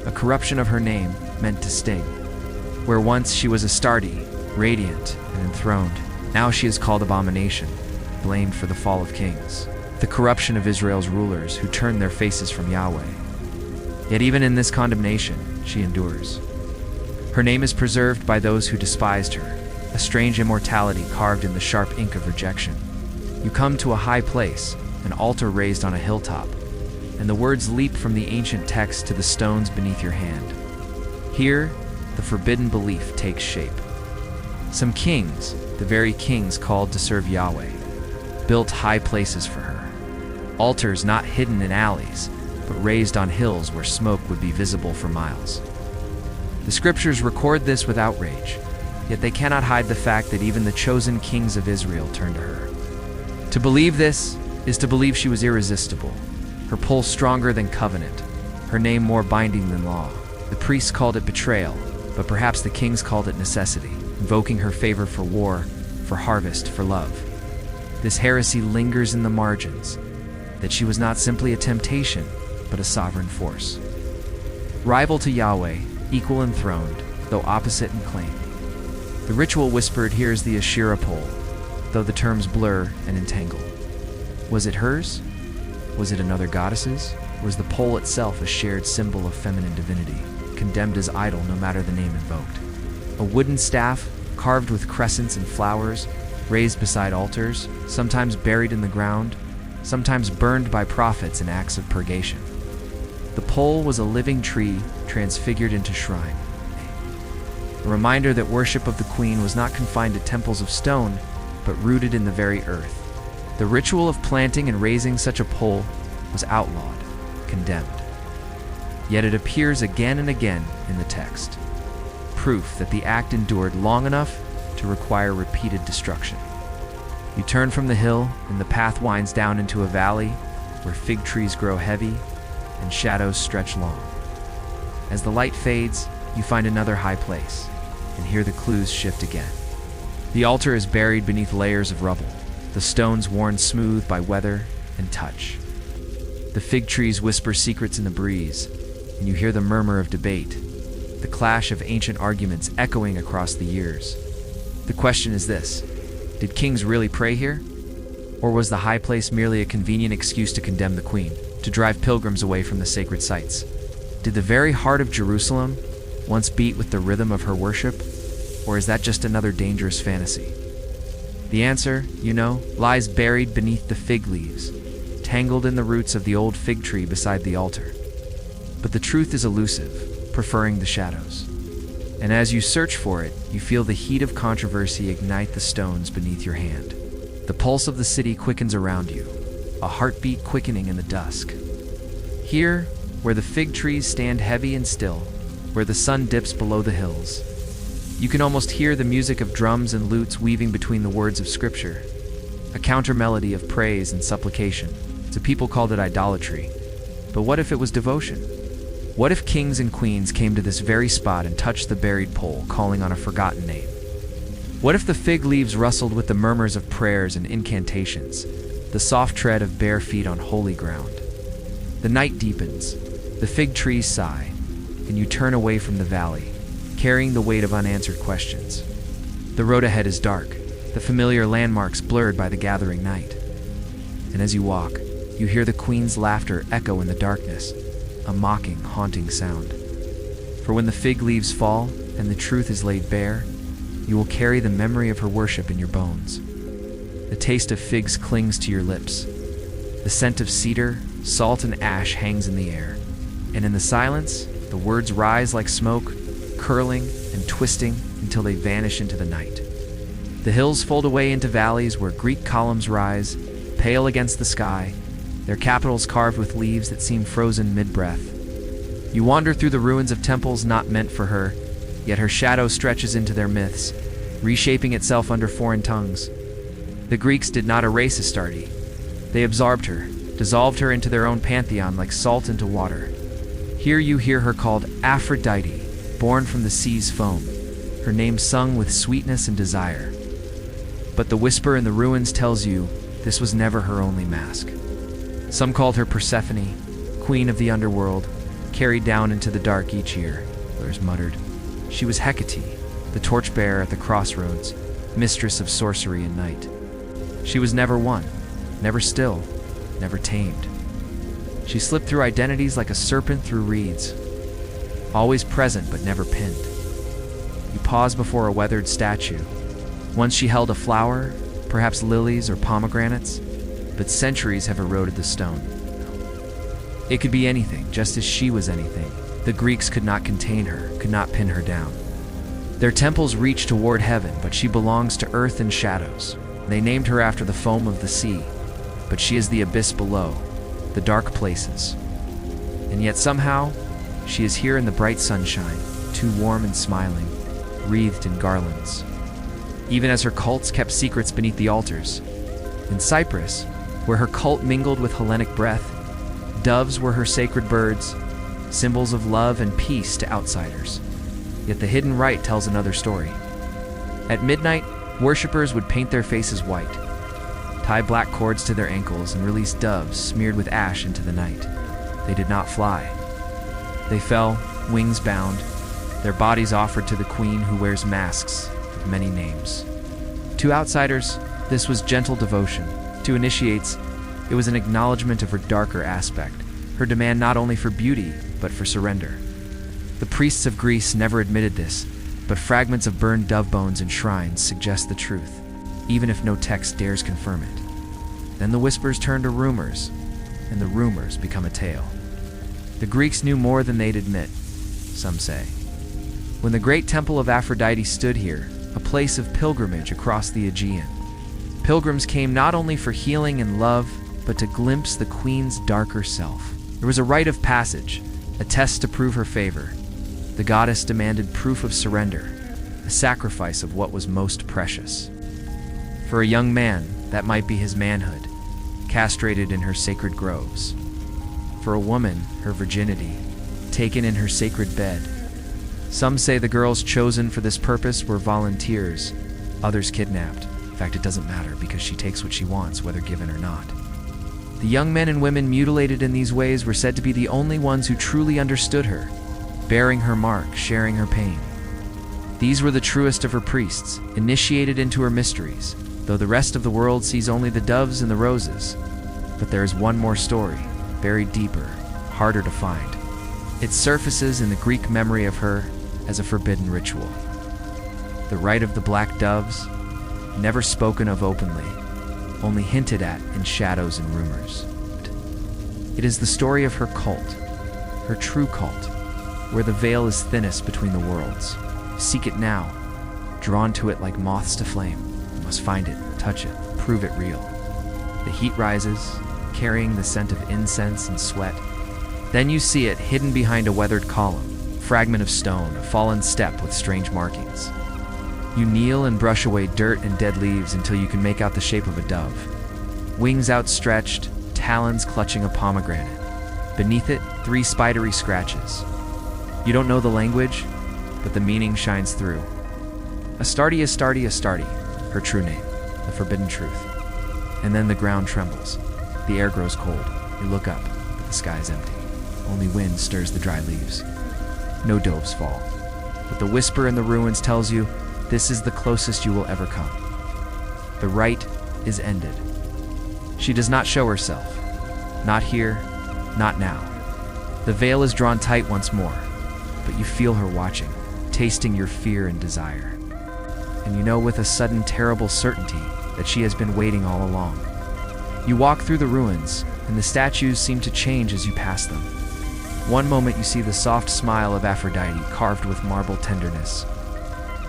a corruption of her name meant to sting. Where once she was Astarte, radiant and enthroned, now she is called abomination, blamed for the fall of kings, the corruption of Israel's rulers who turned their faces from Yahweh. Yet even in this condemnation, she endures. Her name is preserved by those who despised her, a strange immortality carved in the sharp ink of rejection. You come to a high place, an altar raised on a hilltop, and the words leap from the ancient text to the stones beneath your hand. Here, the forbidden belief takes shape. Some kings, the very kings called to serve Yahweh, built high places for her. Altars not hidden in alleys, but raised on hills where smoke would be visible for miles. The scriptures record this with outrage, yet they cannot hide the fact that even the chosen kings of Israel turned to her. To believe this is to believe she was irresistible, her pull stronger than covenant, her name more binding than law. The priests called it betrayal, but perhaps the kings called it necessity. invoking her favor for war, for harvest, for love. This heresy lingers in the margins, that she was not simply a temptation, but a sovereign force. Rival to Yahweh, equal enthroned, though opposite in claim. The ritual whisper adheres the Asherah pole, though the terms blur and entangle. Was it hers? Was it another goddess's? Was the pole itself a shared symbol of feminine divinity, condemned as idol no matter the name invoked? A wooden staff, carved with crescents and flowers, raised beside altars, sometimes buried in the ground, sometimes burned by prophets in acts of purgation. The pole was a living tree transfigured into shrine. A reminder that worship of the queen was not confined to temples of stone, but rooted in the very earth. The ritual of planting and raising such a pole was outlawed, condemned. Yet it appears again and again in the text, proof that the act endured long enough to require repeated destruction. You turn from the hill, and the path winds down into a valley where fig trees grow heavy and shadows stretch long. As the light fades, you find another high place, and hear the clues shift again. The altar is buried beneath layers of rubble, the stones worn smooth by weather and touch. The fig trees whisper secrets in the breeze, and you hear the murmur of debate, the clash of ancient arguments echoing across the years. The question is this: did kings really pray here? Or was the high place merely a convenient excuse to condemn the queen, to drive pilgrims away from the sacred sites? Did the very heart of Jerusalem once beat with the rhythm of her worship? Or is that just another dangerous fantasy? The answer, lies buried beneath the fig leaves, tangled in the roots of the old fig tree beside the altar. But the truth is elusive, preferring the shadows. And as you search for it, you feel the heat of controversy ignite the stones beneath your hand. The pulse of the city quickens around you, a heartbeat quickening in the dusk. Here, where the fig trees stand heavy and still, where the sun dips below the hills, you can almost hear the music of drums and lutes weaving between the words of Scripture, a counter-melody of praise and supplication. So people called it idolatry. But what if it was devotion? What if kings and queens came to this very spot and touched the buried pole, calling on a forgotten name? What if the fig leaves rustled with the murmurs of prayers and incantations, the soft tread of bare feet on holy ground? The night deepens, the fig trees sigh, and you turn away from the valley, carrying the weight of unanswered questions. The road ahead is dark, the familiar landmarks blurred by the gathering night. And as you walk, you hear the queen's laughter echo in the darkness, a mocking, haunting sound. For when the fig leaves fall and the truth is laid bare, you will carry the memory of her worship in your bones. The taste of figs clings to your lips. The scent of cedar, salt, and ash hangs in the air. And in the silence, the words rise like smoke, curling and twisting until they vanish into the night. The hills fold away into valleys where Greek columns rise, pale against the sky, their capitals carved with leaves that seem frozen mid-breath. You wander through the ruins of temples not meant for her, yet her shadow stretches into their myths, reshaping itself under foreign tongues. The Greeks did not erase Astarte. They absorbed her, dissolved her into their own pantheon like salt into water. Here you hear her called Aphrodite, born from the sea's foam, her name sung with sweetness and desire. But the whisper in the ruins tells you this was never her only mask. Some called her Persephone, queen of the underworld, carried down into the dark each year, others muttered. She was Hecate, the torchbearer at the crossroads, mistress of sorcery and night. She was never won, never still, never tamed. She slipped through identities like a serpent through reeds, always present but never pinned. You pause before a weathered statue. Once she held a flower, perhaps lilies or pomegranates, but centuries have eroded the stone. It could be anything, just as she was anything. The Greeks could not contain her, could not pin her down. Their temples reach toward heaven, but she belongs to earth and shadows. They named her after the foam of the sea, but she is the abyss below, the dark places. And yet somehow, she is here in the bright sunshine, too warm and smiling, wreathed in garlands. Even as her cults kept secrets beneath the altars. In Cyprus, where her cult mingled with Hellenic breath, doves were her sacred birds, symbols of love and peace to outsiders. Yet the hidden rite tells another story. At midnight, worshippers would paint their faces white, tie black cords to their ankles, and release doves smeared with ash into the night. They did not fly. They fell, wings bound, their bodies offered to the queen who wears masks with many names. To outsiders, this was gentle devotion. To initiates, it was an acknowledgement of her darker aspect, her demand not only for beauty, but for surrender. The priests of Greece never admitted this, but fragments of burned dove bones in shrines suggest the truth, even if no text dares confirm it. Then the whispers turn to rumors, and the rumors become a tale. The Greeks knew more than they'd admit, some say. When the great temple of Aphrodite stood here, a place of pilgrimage across the Aegean, pilgrims came not only for healing and love, but to glimpse the queen's darker self. There was a rite of passage, a test to prove her favor. The goddess demanded proof of surrender, a sacrifice of what was most precious. For a young man, that might be his manhood, castrated in her sacred groves. For a woman, her virginity, taken in her sacred bed. Some say the girls chosen for this purpose were volunteers, others kidnapped. In fact, it doesn't matter because she takes what she wants, whether given or not. The young men and women mutilated in these ways were said to be the only ones who truly understood her, bearing her mark, sharing her pain. These were the truest of her priests, initiated into her mysteries, though the rest of the world sees only the doves and the roses. But there is one more story, buried deeper, harder to find. It surfaces in the Greek memory of her as a forbidden ritual. The rite of the black doves, never spoken of openly, only hinted at in shadows and rumors. It is the story of her cult, her true cult, where the veil is thinnest between the worlds. Seek it now, drawn to it like moths to flame. You must find it, touch it, prove it real. The heat rises, carrying the scent of incense and sweat. Then you see it hidden behind a weathered column, fragment of stone, a fallen step with strange markings. You kneel and brush away dirt and dead leaves until you can make out the shape of a dove. Wings outstretched, talons clutching a pomegranate. Beneath it, 3 spidery scratches. You don't know the language, but the meaning shines through. Astarte, Astarte, Astarte, her true name, the forbidden truth. And then the ground trembles. The air grows cold. You look up, but the sky is empty. Only wind stirs the dry leaves. No doves fall. But the whisper in the ruins tells you this is the closest you will ever come. The rite is ended. She does not show herself. Not here, not now. The veil is drawn tight once more, but you feel her watching, tasting your fear and desire. And you know with a sudden terrible certainty that she has been waiting all along. You walk through the ruins, and the statues seem to change as you pass them. One moment you see the soft smile of Aphrodite carved with marble tenderness.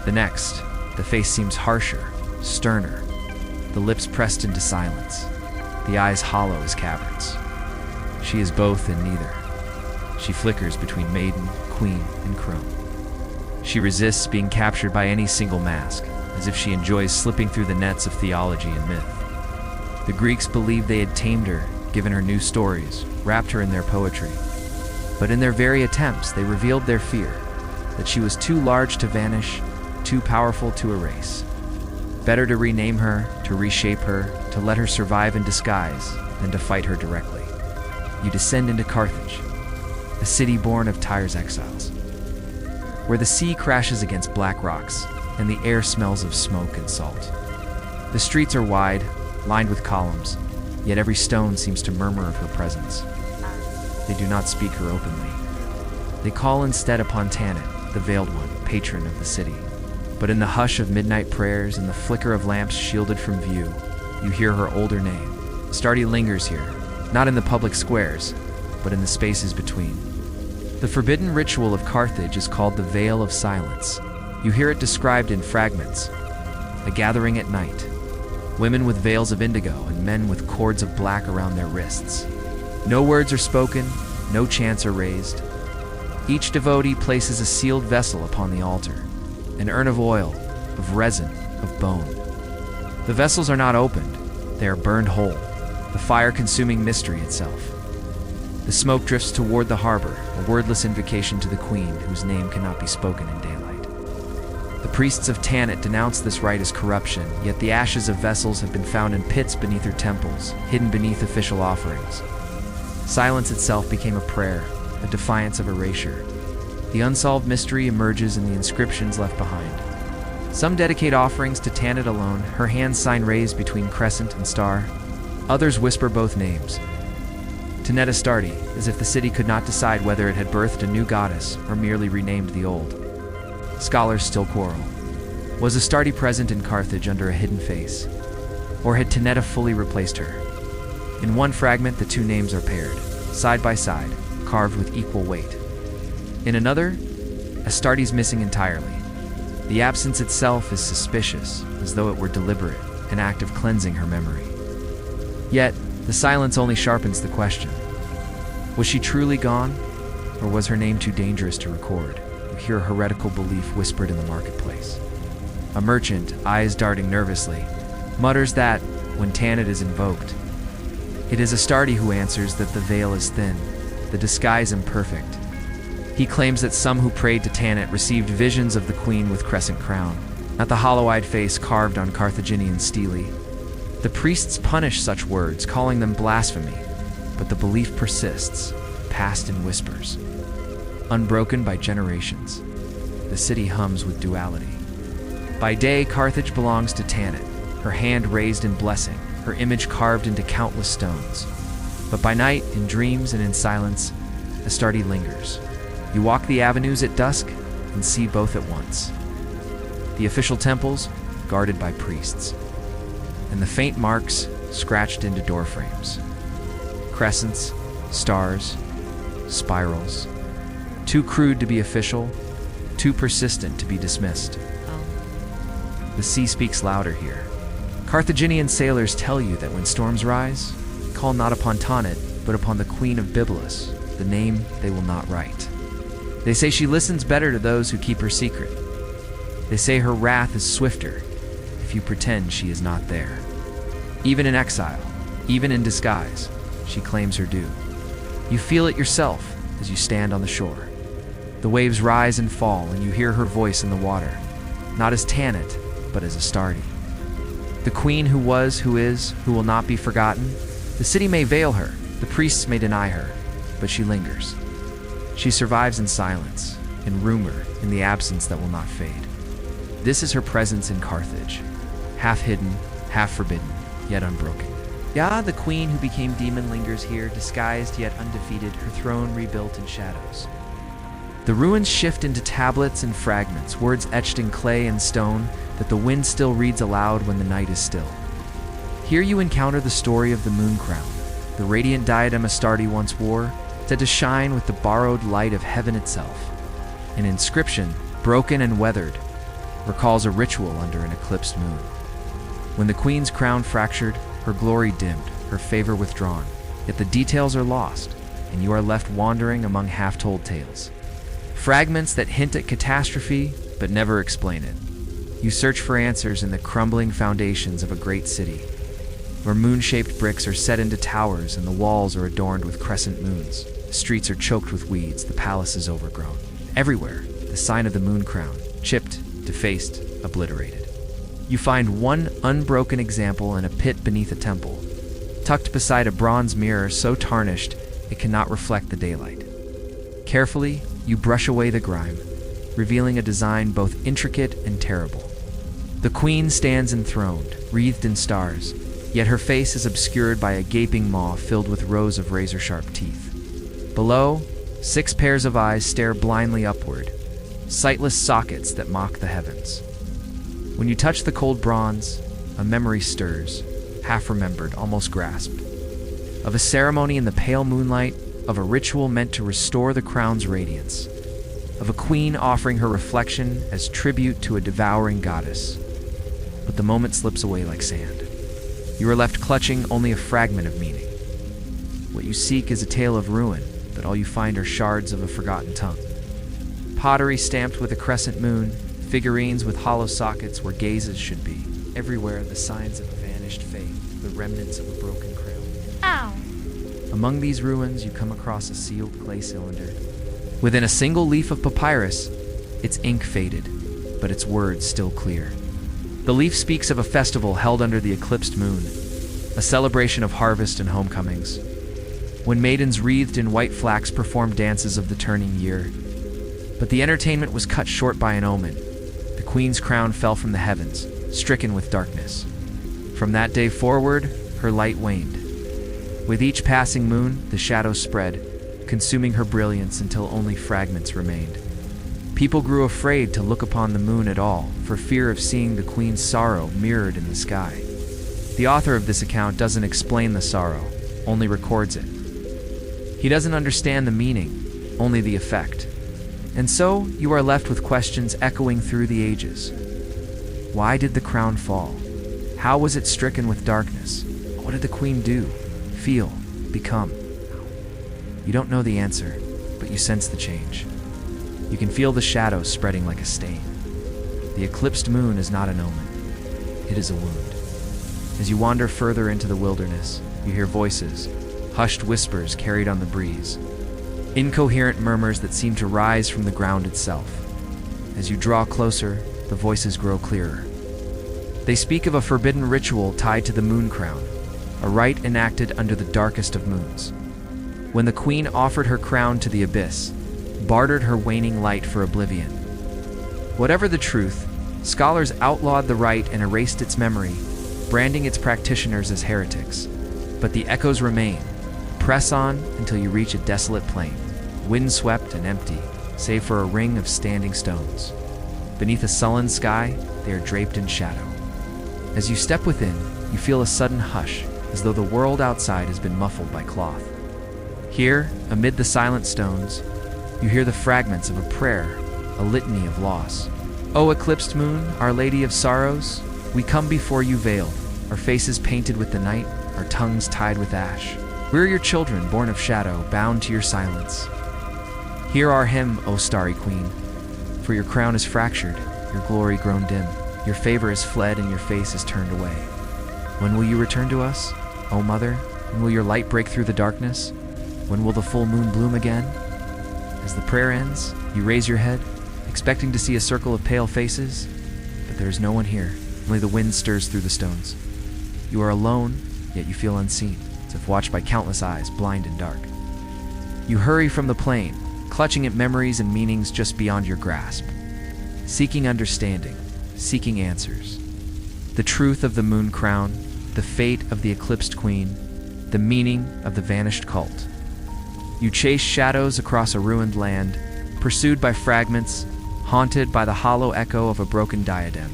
The next, the face seems harsher, sterner, the lips pressed into silence, the eyes hollow as caverns. She is both and neither. She flickers between maiden, queen, and crone. She resists being captured by any single mask, as if she enjoys slipping through the nets of theology and myth. The Greeks believed they had tamed her, given her new stories, wrapped her in their poetry. But in their very attempts, they revealed their fear, that she was too large to vanish, too powerful to erase. Better to rename her, to reshape her, to let her survive in disguise, than to fight her directly. You descend into Carthage, a city born of Tyre's exiles, where the sea crashes against black rocks, and the air smells of smoke and salt. The streets are wide, lined with columns, yet every stone seems to murmur of her presence. They do not speak her openly. They call instead upon Tanit, the Veiled One, patron of the city. But in the hush of midnight prayers and the flicker of lamps shielded from view, you hear her older name. Astarte lingers here, not in the public squares, but in the spaces between. The forbidden ritual of Carthage is called the Veil of Silence. You hear it described in fragments. A gathering at night. Women with veils of indigo and men with cords of black around their wrists. No words are spoken, no chants are raised. Each devotee places a sealed vessel upon the altar, an urn of oil, of resin, of bone. The vessels are not opened, they are burned whole, the fire-consuming mystery itself. The smoke drifts toward the harbor, a wordless invocation to the queen whose name cannot be spoken in daylight. The priests of Tanit denounce this rite as corruption, yet the ashes of vessels have been found in pits beneath her temples, hidden beneath official offerings. Silence itself became a prayer, a defiance of erasure. The unsolved mystery emerges in the inscriptions left behind. Some dedicate offerings to Tanit alone, her hands sign raised between crescent and star. Others whisper both names. Tanit Astarte, as if the city could not decide whether it had birthed a new goddess or merely renamed the old. Scholars still quarrel. Was Astarte present in Carthage under a hidden face? Or had Tanit fully replaced her? In one fragment, the two names are paired, side by side, carved with equal weight. In another, Astarte's missing entirely. The absence itself is suspicious, as though it were deliberate, an act of cleansing her memory. Yet, the silence only sharpens the question. Was she truly gone, or was her name too dangerous to record? You hear a heretical belief whispered in the marketplace. A merchant, eyes darting nervously, mutters that, when Tanit is invoked, it is Astarte who answers that the veil is thin, the disguise imperfect. He claims that some who prayed to Tanit received visions of the queen with crescent crown, not the hollow-eyed face carved on Carthaginian stele. The priests punish such words, calling them blasphemy, but the belief persists, passed in whispers. Unbroken by generations, the city hums with duality. By day, Carthage belongs to Tanit, her hand raised in blessing, her image carved into countless stones. But by night, in dreams and in silence, Astarte lingers. You walk the avenues at dusk and see both at once. The official temples, guarded by priests, and the faint marks scratched into doorframes. Crescents, stars, spirals. Too crude to be official, too persistent to be dismissed. The sea speaks louder here. Carthaginian sailors tell you that when storms rise, call not upon Tanit, but upon the queen of Byblos, the name they will not write. They say she listens better to those who keep her secret. They say her wrath is swifter if you pretend she is not there. Even in exile, even in disguise, she claims her due. You feel it yourself as you stand on the shore. The waves rise and fall, and you hear her voice in the water, not as Tanit, but as Astarte. The queen who was, who is, who will not be forgotten. The city may veil her, the priests may deny her, but she lingers. She survives in silence, in rumor, in the absence that will not fade. This is her presence in Carthage, half hidden, half forbidden, yet unbroken. Ya, the queen who became demon, lingers here, disguised yet undefeated, her throne rebuilt in shadows. The ruins shift into tablets and fragments, words etched in clay and stone that the wind still reads aloud when the night is still. Here you encounter the story of the moon crown, the radiant diadem Astarte once wore, said to shine with the borrowed light of heaven itself. An inscription, broken and weathered, recalls a ritual under an eclipsed moon. When the queen's crown fractured, her glory dimmed, her favor withdrawn, yet the details are lost, and you are left wandering among half-told tales. Fragments that hint at catastrophe, but never explain it. You search for answers in the crumbling foundations of a great city, where moon-shaped bricks are set into towers and the walls are adorned with crescent moons. The streets are choked with weeds, the palace is overgrown. Everywhere, the sign of the moon crown, chipped, defaced, obliterated. You find one unbroken example in a pit beneath a temple, tucked beside a bronze mirror so tarnished it cannot reflect the daylight. Carefully, you brush away the grime, revealing a design both intricate and terrible. The queen stands enthroned, wreathed in stars, yet her face is obscured by a gaping maw filled with rows of razor-sharp teeth. Below, 6 pairs of eyes stare blindly upward, sightless sockets that mock the heavens. When you touch the cold bronze, a memory stirs, half-remembered, almost grasped, of a ceremony in the pale moonlight, of a ritual meant to restore the crown's radiance, of a queen offering her reflection as tribute to a devouring goddess. But the moment slips away like sand. You are left clutching only a fragment of meaning. What you seek is a tale of ruin, but all you find are shards of a forgotten tongue. Pottery stamped with a crescent moon, figurines with hollow sockets where gazes should be. Everywhere the signs of a vanished faith, the remnants of a broken crown. Ow! Among these ruins, you come across a sealed clay cylinder. Within a single leaf of papyrus, its ink faded, but its words still clear. The leaf speaks of a festival held under the eclipsed moon, a celebration of harvest and homecomings, when maidens wreathed in white flax performed dances of the turning year. But the entertainment was cut short by an omen. The queen's crown fell from the heavens, stricken with darkness. From that day forward, her light waned. With each passing moon, the shadows spread, consuming her brilliance until only fragments remained. People grew afraid to look upon the moon at all, for fear of seeing the queen's sorrow mirrored in the sky. The author of this account doesn't explain the sorrow, only records it. He doesn't understand the meaning, only the effect. And so, you are left with questions echoing through the ages. Why did the crown fall? How was it stricken with darkness? What did the queen do, feel, become? You don't know the answer, but you sense the change. You can feel the shadow spreading like a stain. The eclipsed moon is not an omen. It is a wound. As you wander further into the wilderness, you hear voices, hushed whispers carried on the breeze, incoherent murmurs that seem to rise from the ground itself. As you draw closer, the voices grow clearer. They speak of a forbidden ritual tied to the moon crown, a rite enacted under the darkest of moons. When the queen offered her crown to the abyss, bartered her waning light for oblivion. Whatever the truth, scholars outlawed the rite and erased its memory, branding its practitioners as heretics. But the echoes remain. Press on until you reach a desolate plain, windswept and empty, save for a ring of standing stones. Beneath a sullen sky, they are draped in shadow. As you step within, you feel a sudden hush, as though the world outside has been muffled by cloth. Here, amid the silent stones, you hear the fragments of a prayer, a litany of loss. O eclipsed moon, Our Lady of Sorrows, we come before you veiled, our faces painted with the night, our tongues tied with ash. We're your children, born of shadow, bound to your silence. Hear our hymn, O starry queen, for your crown is fractured, your glory grown dim, your favor is fled and your face is turned away. When will you return to us, O mother? When will your light break through the darkness? When will the full moon bloom again? As the prayer ends, you raise your head, expecting to see a circle of pale faces, but there is no one here. Only the wind stirs through the stones. You are alone, yet you feel unseen, as if watched by countless eyes, blind and dark. You hurry from the plain, clutching at memories and meanings just beyond your grasp, seeking understanding, seeking answers. The truth of the moon crown, the fate of the eclipsed queen, the meaning of the vanished cult. You chase shadows across a ruined land, pursued by fragments, haunted by the hollow echo of a broken diadem.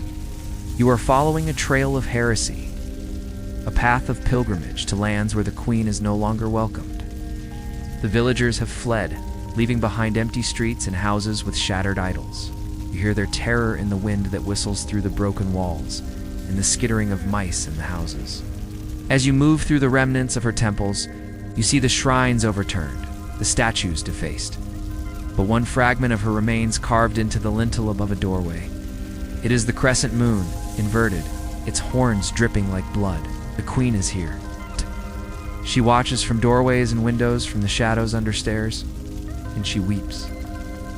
You are following a trail of heresy, a path of pilgrimage to lands where the queen is no longer welcomed. The villagers have fled, leaving behind empty streets and houses with shattered idols. You hear their terror in the wind that whistles through the broken walls, and the skittering of mice in the houses. As you move through the remnants of her temples, you see the shrines overturned, the statues defaced, but one fragment of her remains carved into the lintel above a doorway. It is the crescent moon, inverted, its horns dripping like blood. The queen is here. She watches from doorways and windows, from the shadows under stairs, and she weeps.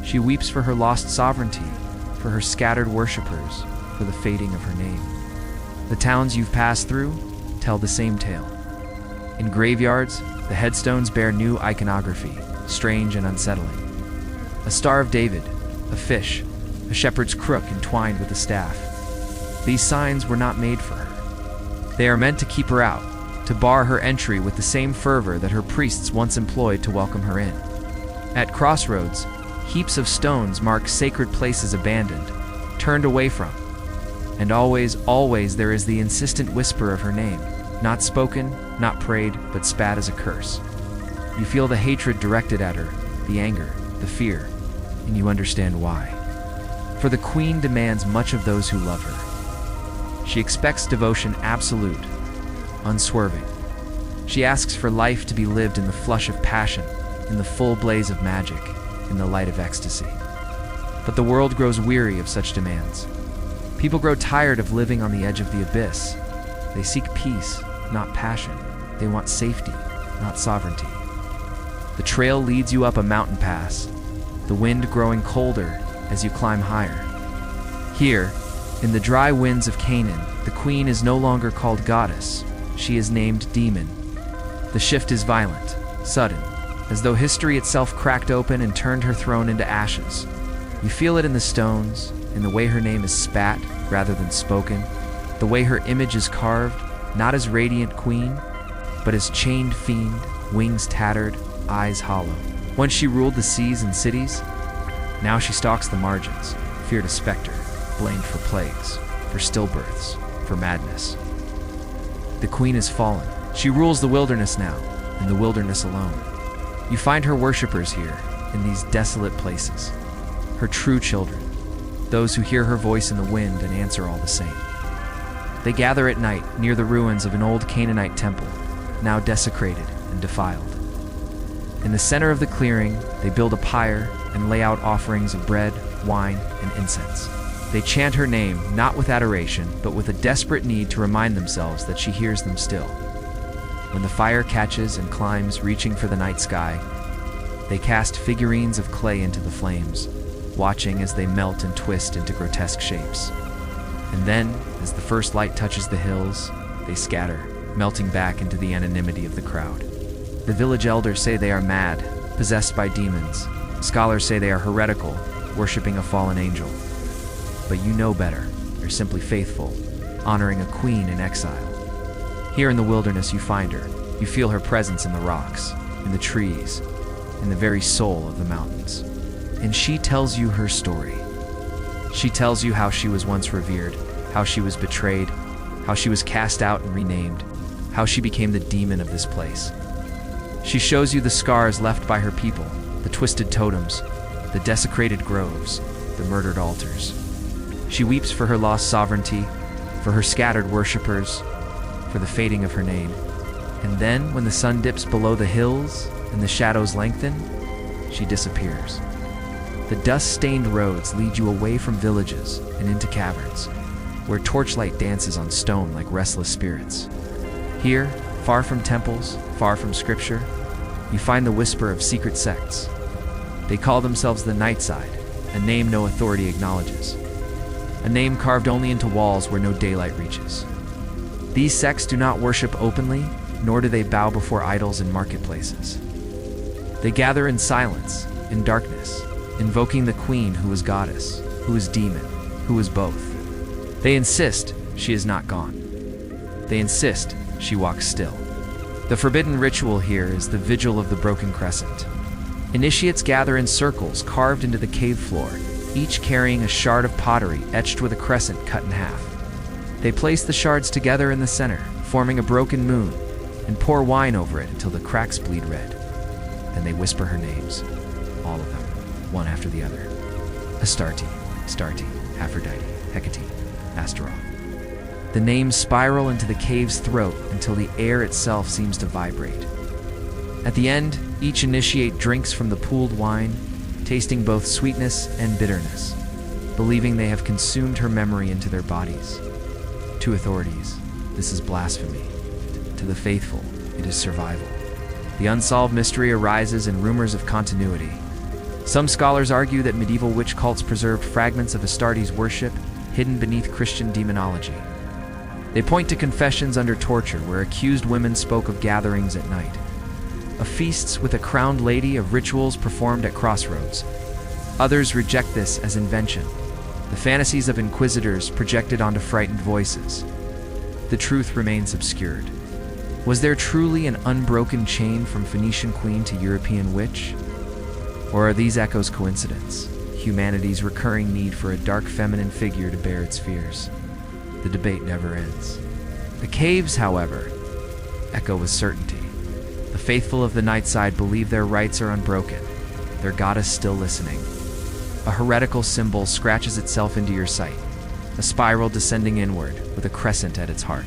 She weeps for her lost sovereignty, for her scattered worshippers, for the fading of her name. The towns you've passed through tell the same tale. In graveyards, the headstones bear new iconography, strange and unsettling. A Star of David, a fish, a shepherd's crook entwined with a staff. These signs were not made for her. They are meant to keep her out, to bar her entry with the same fervor that her priests once employed to welcome her in. At crossroads, heaps of stones mark sacred places abandoned, turned away from. And always, always there is the insistent whisper of her name, not spoken, not prayed, but spat as a curse. You feel the hatred directed at her, the anger, the fear, and you understand why. For the queen demands much of those who love her. She expects devotion absolute, unswerving. She asks for life to be lived in the flush of passion, in the full blaze of magic, in the light of ecstasy. But the world grows weary of such demands. People grow tired of living on the edge of the abyss. They seek peace, not passion. They want safety, not sovereignty. The trail leads you up a mountain pass, the wind growing colder as you climb higher. Here, in the dry winds of Canaan, the queen is no longer called goddess. She is named demon. The shift is violent, sudden, as though history itself cracked open and turned her throne into ashes. You feel it in the stones, in the way her name is spat rather than spoken, the way her image is carved, not as radiant queen, but as chained fiend, wings tattered, eyes hollow. Once she ruled the seas and cities, now she stalks the margins, feared a specter, blamed for plagues, for stillbirths, for madness. The queen is fallen. She rules the wilderness now, and the wilderness alone. You find her worshippers here, in these desolate places. Her true children, those who hear her voice in the wind and answer all the same. They gather at night near the ruins of an old Canaanite temple, now desecrated and defiled. In the center of the clearing, they build a pyre and lay out offerings of bread, wine, and incense. They chant her name, not with adoration, but with a desperate need to remind themselves that she hears them still. When the fire catches and climbs, reaching for the night sky, they cast figurines of clay into the flames, watching as they melt and twist into grotesque shapes. And then, as the first light touches the hills, they scatter, melting back into the anonymity of the crowd. The village elders say they are mad, possessed by demons. Scholars say they are heretical, worshipping a fallen angel. But you know better. They're simply faithful, honoring a queen in exile. Here in the wilderness you find her. You feel her presence in the rocks, in the trees, in the very soul of the mountains. And she tells you her story. She tells you how she was once revered, how she was betrayed, how she was cast out and renamed, how she became the demon of this place. She shows you the scars left by her people, the twisted totems, the desecrated groves, the murdered altars. She weeps for her lost sovereignty, for her scattered worshippers, for the fading of her name. And then, when the sun dips below the hills and the shadows lengthen, she disappears. The dust-stained roads lead you away from villages and into caverns, where torchlight dances on stone like restless spirits. Here, far from temples, far from scripture, you find the whisper of secret sects. They call themselves the Night Side, a name no authority acknowledges. A name carved only into walls where no daylight reaches. These sects do not worship openly, nor do they bow before idols in marketplaces. They gather in silence, in darkness, invoking the queen who is goddess, who is demon, who is both. They insist she is not gone. They insist she walks still. The forbidden ritual here is the Vigil of the Broken Crescent. Initiates gather in circles carved into the cave floor, each carrying a shard of pottery etched with a crescent cut in half. They place the shards together in the center, forming a broken moon, and pour wine over it until the cracks bleed red. Then they whisper her names, all of them, one after the other. Astarte, Aphrodite, Hecate, Astaroth. The names spiral into the cave's throat until the air itself seems to vibrate. At the end, each initiate drinks from the pooled wine, tasting both sweetness and bitterness, believing they have consumed her memory into their bodies. To authorities, this is blasphemy. To the faithful, it is survival. The unsolved mystery arises in rumors of continuity. Some scholars argue that medieval witch cults preserved fragments of Astarte's worship hidden beneath Christian demonology. They point to confessions under torture where accused women spoke of gatherings at night, of feasts with a crowned lady, of rituals performed at crossroads. Others reject this as invention, the fantasies of inquisitors projected onto frightened voices. The truth remains obscured. Was there truly an unbroken chain from Phoenician queen to European witch? Or are these echoes coincidence, humanity's recurring need for a dark feminine figure to bear its fears? The debate never ends. The caves, however, echo with certainty. The faithful of the Night Side believe their rites are unbroken, their goddess still listening. A heretical symbol scratches itself into your sight, a spiral descending inward with a crescent at its heart.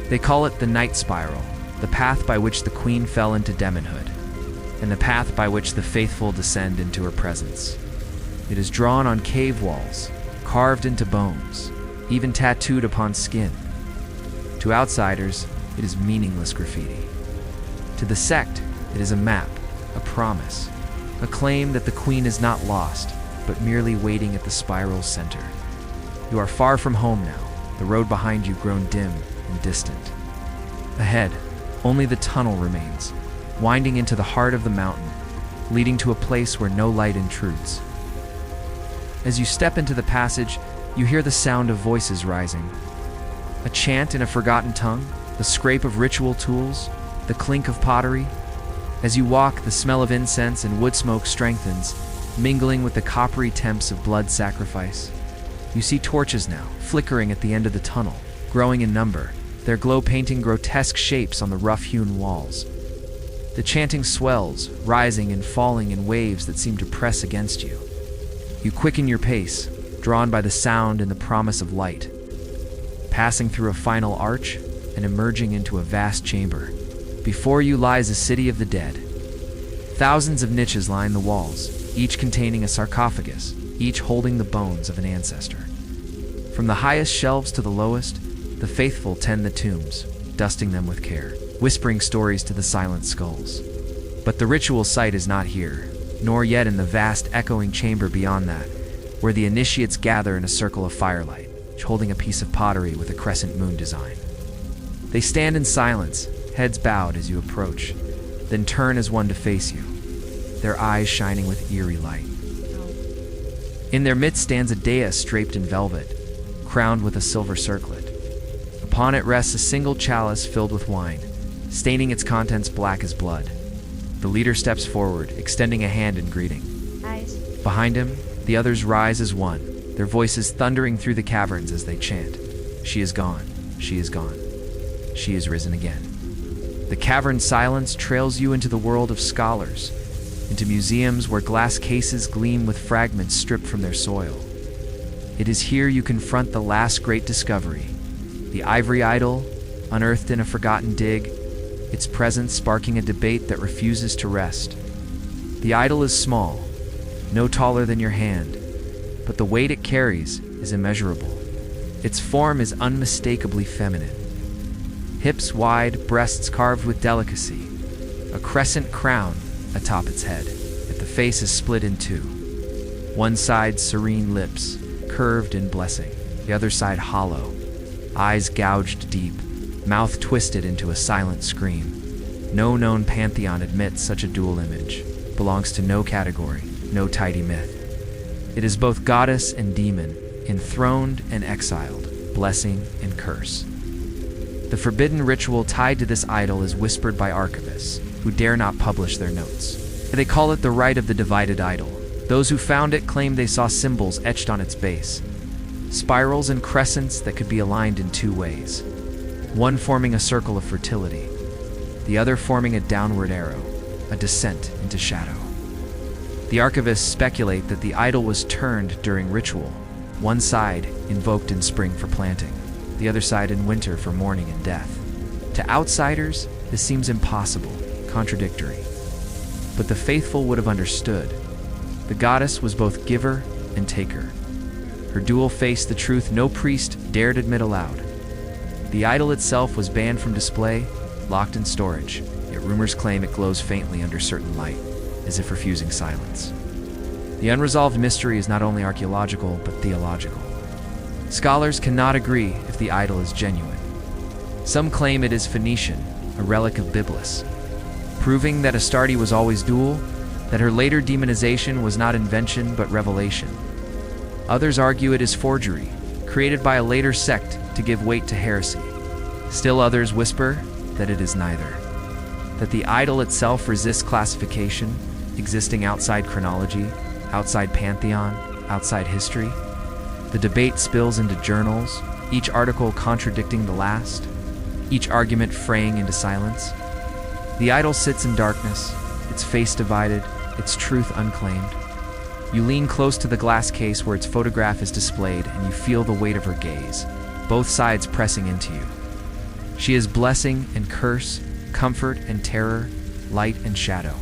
They call it the Night Spiral, the path by which the queen fell into demonhood, and the path by which the faithful descend into her presence. It is drawn on cave walls, carved into bones, even tattooed upon skin. To outsiders, it is meaningless graffiti. To the sect, it is a map, a promise, a claim that the queen is not lost, but merely waiting at the spiral's center. You are far from home now, the road behind you grown dim and distant. Ahead, only the tunnel remains, winding into the heart of the mountain, leading to a place where no light intrudes. As you step into the passage, you hear the sound of voices rising. A chant in a forgotten tongue, the scrape of ritual tools, the clink of pottery. As you walk, the smell of incense and wood smoke strengthens, mingling with the coppery temps of blood sacrifice. You see torches now, flickering at the end of the tunnel, growing in number, their glow painting grotesque shapes on the rough-hewn walls. The chanting swells, rising and falling in waves that seem to press against you. You quicken your pace, drawn by the sound and the promise of light. Passing through a final arch and emerging into a vast chamber. Before you lies a city of the dead. Thousands of niches line the walls, each containing a sarcophagus, each holding the bones of an ancestor. From the highest shelves to the lowest, the faithful tend the tombs, dusting them with care, whispering stories to the silent skulls. But the ritual site is not here, nor yet in the vast echoing chamber beyond that, where the initiates gather in a circle of firelight, holding a piece of pottery with a crescent moon design. They stand in silence, heads bowed as you approach, then turn as one to face you, their eyes shining with eerie light. In their midst stands a dais draped in velvet, crowned with a silver circlet. Upon it rests a single chalice filled with wine, staining its contents black as blood. The leader steps forward, extending a hand in greeting. Eyes. Behind him, the others rise as one, their voices thundering through the caverns as they chant. She is gone, she is gone, she is risen again. The cavern silence trails you into the world of scholars, into museums where glass cases gleam with fragments stripped from their soil. It is here you confront the last great discovery, the ivory idol, unearthed in a forgotten dig, its presence sparking a debate that refuses to rest. The idol is small, no taller than your hand, but the weight it carries is immeasurable. Its form is unmistakably feminine. Hips wide, breasts carved with delicacy, a crescent crown atop its head, yet the face is split in two. One side serene lips, curved in blessing, the other side hollow, eyes gouged deep, mouth twisted into a silent scream. No known pantheon admits such a dual image, belongs to no category, no tidy myth. It is both goddess and demon, enthroned and exiled, blessing and curse. The forbidden ritual tied to this idol is whispered by archivists, who dare not publish their notes. They call it the rite of the divided idol. Those who found it claim they saw symbols etched on its base, spirals and crescents that could be aligned in two ways, one forming a circle of fertility, the other forming a downward arrow, a descent into shadow. The archivists speculate that the idol was turned during ritual, one side invoked in spring for planting, the other side in winter for mourning and death. To outsiders, this seems impossible, contradictory. But the faithful would have understood. The goddess was both giver and taker. Her dual faced the truth no priest dared admit aloud. The idol itself was banned from display, locked in storage, yet rumors claim it glows faintly under certain light, as if refusing silence. The unresolved mystery is not only archaeological, but theological. Scholars cannot agree if the idol is genuine. Some claim it is Phoenician, a relic of Byblos, proving that Astarte was always dual, that her later demonization was not invention but revelation. Others argue it is forgery, created by a later sect to give weight to heresy. Still others whisper that it is neither, that the idol itself resists classification, existing outside chronology, outside pantheon, outside history. The debate spills into journals, each article contradicting the last, each argument fraying into silence. The idol sits in darkness, its face divided, its truth unclaimed. You lean close to the glass case where its photograph is displayed, and you feel the weight of her gaze, both sides pressing into you. She is blessing and curse, comfort and terror, light and shadow.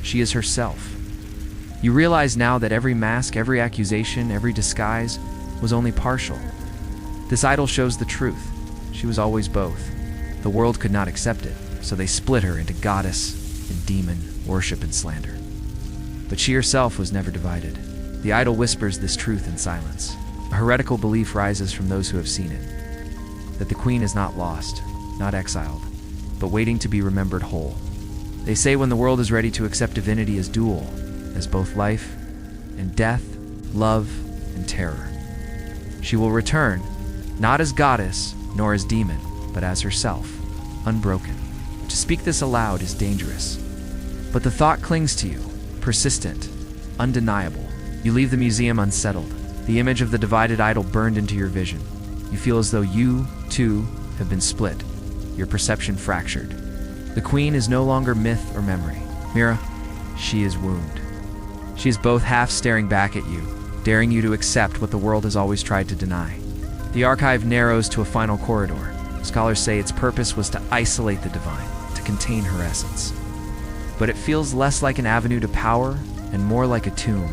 She is herself. You realize now that every mask, every accusation, every disguise was only partial. This idol shows the truth. She was always both. The world could not accept it, so they split her into goddess and demon, worship and slander. But she herself was never divided. The idol whispers this truth in silence. A heretical belief rises from those who have seen it, that the queen is not lost, not exiled, but waiting to be remembered whole. They say when the world is ready to accept divinity as dual, as both life and death, love and terror, she will return, not as goddess nor as demon, but as herself, unbroken. To speak this aloud is dangerous, but the thought clings to you, persistent, undeniable. You leave the museum unsettled, the image of the divided idol burned into your vision. You feel as though you, too, have been split, your perception fractured. The queen is no longer myth or memory. Mira, she is wound. She is both half staring back at you, daring you to accept what the world has always tried to deny. The archive narrows to a final corridor. Scholars say its purpose was to isolate the divine, to contain her essence. But it feels less like an avenue to power and more like a tomb.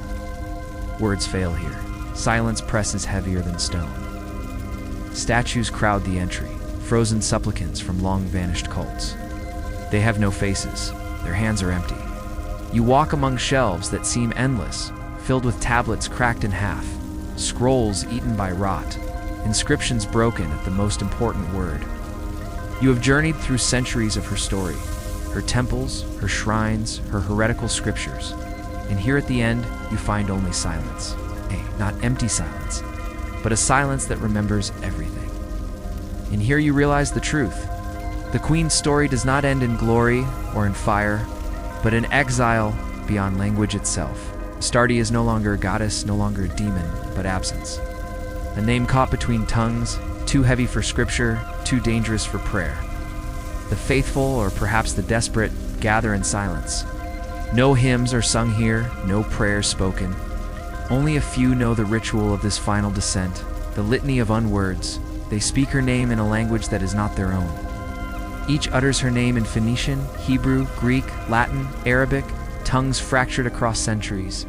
Words fail here. Silence presses heavier than stone. Statues crowd the entry, frozen supplicants from long-vanished cults. They have no faces. Their hands are empty. You walk among shelves that seem endless, filled with tablets cracked in half, scrolls eaten by rot, inscriptions broken at the most important word. You have journeyed through centuries of her story, her temples, her shrines, her heretical scriptures, and here at the end, you find only silence. Not empty silence, but a silence that remembers everything. And here you realize the truth. The queen's story does not end in glory or in fire, but in exile beyond language itself. Astarte is no longer a goddess, no longer a demon, but absence. A name caught between tongues, too heavy for scripture, too dangerous for prayer. The faithful, or perhaps the desperate, gather in silence. No hymns are sung here, no prayers spoken. Only a few know the ritual of this final descent, the litany of unwords. They speak her name in a language that is not their own. Each utters her name in Phoenician, Hebrew, Greek, Latin, Arabic, tongues fractured across centuries.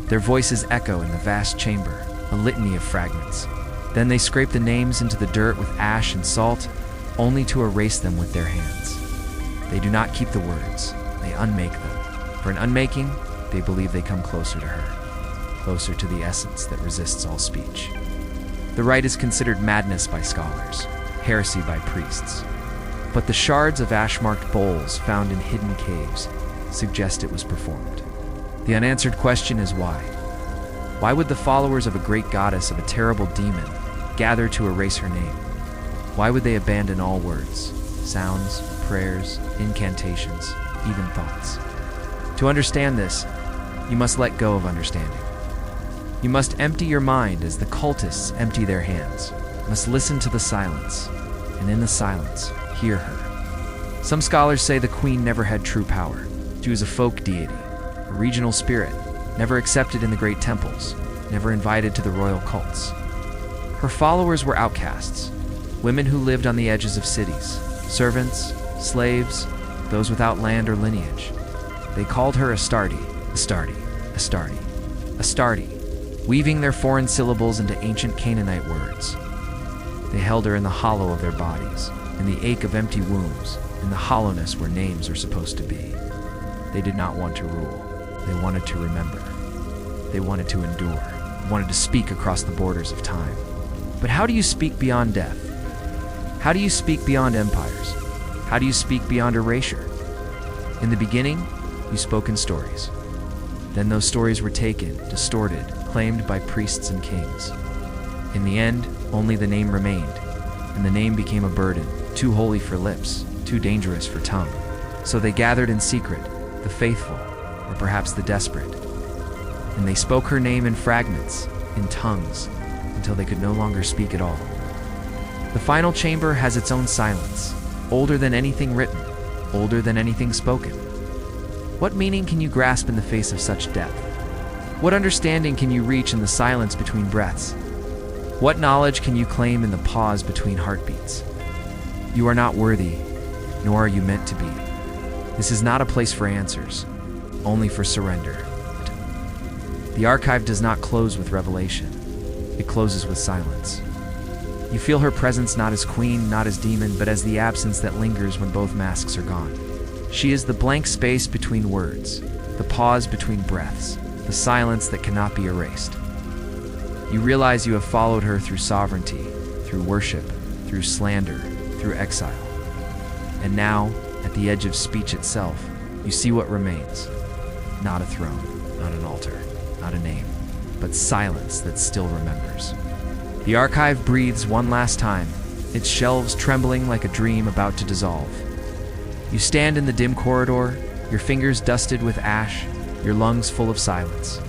Their voices echo in the vast chamber, a litany of fragments. Then they scrape the names into the dirt with ash and salt, only to erase them with their hands. They do not keep the words, they unmake them. For in unmaking, they believe they come closer to her, closer to the essence that resists all speech. The rite is considered madness by scholars, heresy by priests. But the shards of ash-marked bowls found in hidden caves suggest it was performed. The unanswered question is why? Why would the followers of a great goddess of a terrible demon gather to erase her name? Why would they abandon all words, sounds, prayers, incantations, even thoughts? To understand this, you must let go of understanding. You must empty your mind as the cultists empty their hands. You must listen to the silence, and in the silence, hear her. Some scholars say the queen never had true power. She was a folk deity, a regional spirit, never accepted in the great temples, never invited to the royal cults. Her followers were outcasts, women who lived on the edges of cities, servants, slaves, those without land or lineage. They called her Astarte, Astarte, Astarte, Astarte, weaving their foreign syllables into ancient Canaanite words. They held her in the hollow of their bodies, in the ache of empty wombs, in the hollowness where names are supposed to be. They did not want to rule. They wanted to remember. They wanted to endure, wanted to speak across the borders of time. But how do you speak beyond death? How do you speak beyond empires? How do you speak beyond erasure? In the beginning, you spoke in stories. Then those stories were taken, distorted, claimed by priests and kings. In the end, only the name remained, and the name became a burden, too holy for lips, too dangerous for tongue. So they gathered in secret, the faithful, or perhaps the desperate, and they spoke her name in fragments, in tongues, until they could no longer speak at all. The final chamber has its own silence, older than anything written, older than anything spoken. What meaning can you grasp in the face of such depth? What understanding can you reach in the silence between breaths? What knowledge can you claim in the pause between heartbeats? You are not worthy, nor are you meant to be. This is not a place for answers, only for surrender. The archive does not close with revelation. It closes with silence. You feel her presence not as queen, not as demon, but as the absence that lingers when both masks are gone. She is the blank space between words, the pause between breaths, the silence that cannot be erased. You realize you have followed her through sovereignty, through worship, through slander, through exile. And now, at the edge of speech itself, you see what remains. Not a throne, not an altar, not a name, but silence that still remembers. The archive breathes one last time, its shelves trembling like a dream about to dissolve. You stand in the dim corridor, your fingers dusted with ash, your lungs full of silence.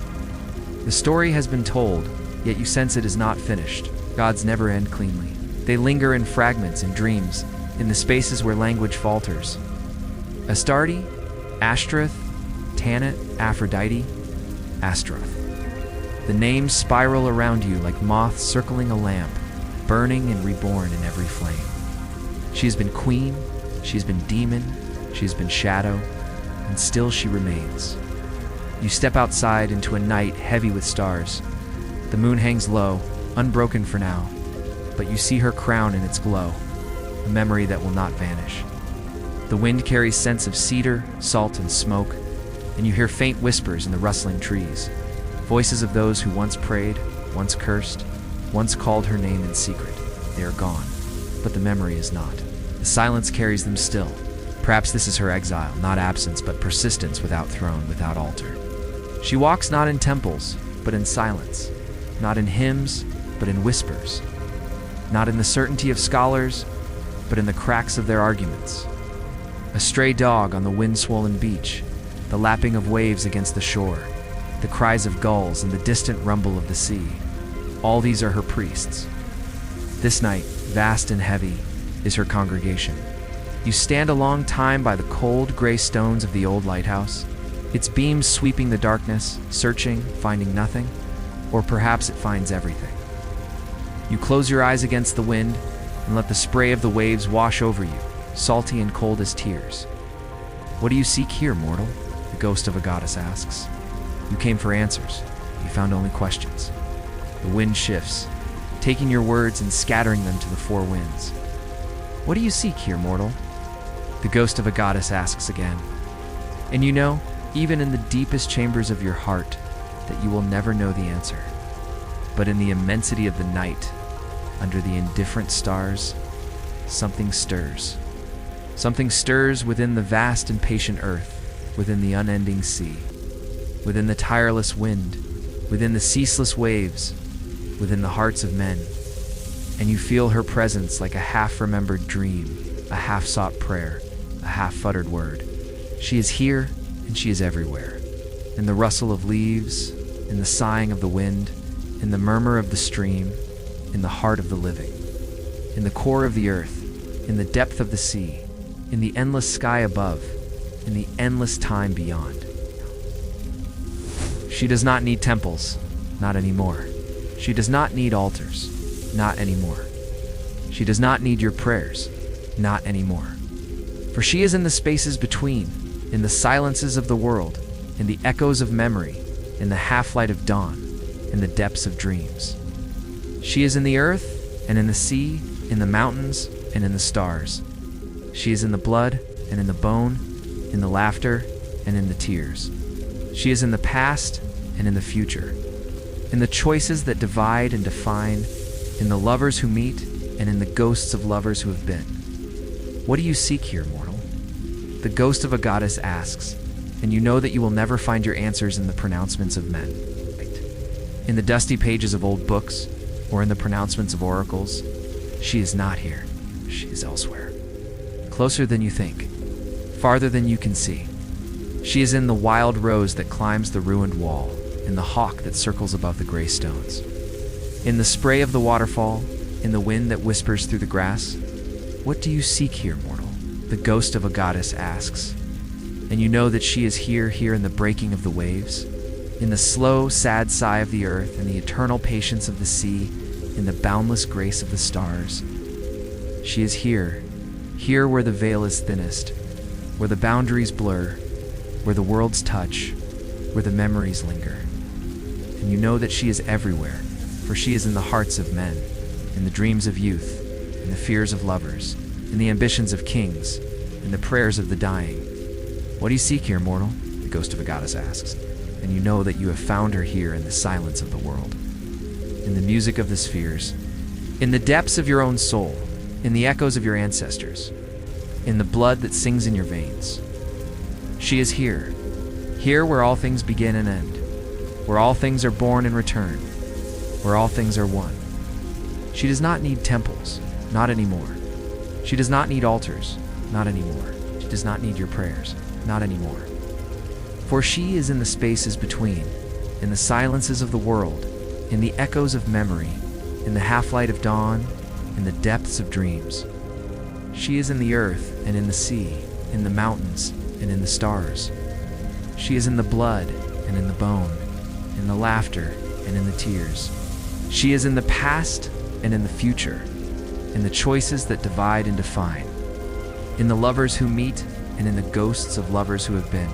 The story has been told, yet you sense it is not finished. Gods never end cleanly. They linger in fragments, in dreams, in the spaces where language falters. Astarte, Ashtoreth, Tanit, Aphrodite, Astaroth. The names spiral around you like moths circling a lamp, burning and reborn in every flame. She has been queen, she has been demon, she has been shadow, and still she remains. You step outside into a night heavy with stars. The moon hangs low, unbroken for now, but you see her crown in its glow, a memory that will not vanish. The wind carries scents of cedar, salt, and smoke, and you hear faint whispers in the rustling trees, voices of those who once prayed, once cursed, once called her name in secret. They are gone, but the memory is not. The silence carries them still. Perhaps this is her exile, not absence, but persistence without throne, without altar. She walks not in temples, but in silence, not in hymns, but in whispers, not in the certainty of scholars, but in the cracks of their arguments. A stray dog on the wind-swollen beach, the lapping of waves against the shore, the cries of gulls and the distant rumble of the sea. All these are her priests. This night, vast and heavy, is her congregation. You stand a long time by the cold, gray stones of the old lighthouse, its beams sweeping the darkness, searching, finding nothing, or perhaps it finds everything. You close your eyes against the wind and let the spray of the waves wash over you, salty and cold as tears. What do you seek here, mortal? The ghost of a goddess asks. You came for answers. You found only questions. The wind shifts, taking your words and scattering them to the four winds. What do you seek here, mortal? The ghost of a goddess asks again. And you know, even in the deepest chambers of your heart, that you will never know the answer. But in the immensity of the night, under the indifferent stars, something stirs. Something stirs within the vast and patient earth, within the unending sea, within the tireless wind, within the ceaseless waves, within the hearts of men. And you feel her presence like a half-remembered dream, a half-sought prayer, a half-uttered word. She is here, and she is everywhere. In the rustle of leaves, in the sighing of the wind, in the murmur of the stream, in the heart of the living, in the core of the earth, in the depth of the sea, in the endless sky above, in the endless time beyond. She does not need temples, not anymore. She does not need altars, not anymore. She does not need your prayers, not anymore. For she is in the spaces between, in the silences of the world, in the echoes of memory, in the half-light of dawn, in the depths of dreams. She is in the earth and in the sea, in the mountains and in the stars. She is in the blood and in the bone, in the laughter and in the tears. She is in the past and in the future, in the choices that divide and define, in the lovers who meet and in the ghosts of lovers who have been. What do you seek here, mortal? The ghost of a goddess asks, and you know that you will never find your answers in the pronouncements of men. In the dusty pages of old books, or in the pronouncements of oracles. She is not here. She is elsewhere. Closer than you think. Farther than you can see. She is in the wild rose that climbs the ruined wall, in the hawk that circles above the gray stones. In the spray of the waterfall, in the wind that whispers through the grass. What do you seek here, mortal? The ghost of a goddess asks. And you know that she is here in the breaking of the waves, in the slow, sad sigh of the earth, in the eternal patience of the sea, in the boundless grace of the stars. She is here where the veil is thinnest, where the boundaries blur, where the worlds touch, where the memories linger. And you know that she is everywhere, for she is in the hearts of men, in the dreams of youth, in the fears of lovers, in the ambitions of kings, in the prayers of the dying. What do you seek here, mortal? The ghost of a goddess asks. And you know that you have found her here in the silence of the world. in the music of the spheres, in the depths of your own soul, in the echoes of your ancestors, in the blood that sings in your veins. She is here, here where all things begin and end, where all things are born and return, where all things are one. She does not need temples, not anymore. She does not need altars, not anymore. She does not need your prayers, not anymore. For she is in the spaces between, in the silences of the world, in the echoes of memory, in the half-light of dawn, in the depths of dreams. She is in the earth and in the sea, in the mountains and in the stars. She is in the blood and in the bone, in the laughter and in the tears. She is in the past and in the future, in the choices that divide and define, in the lovers who meet and in the ghosts of lovers who have been.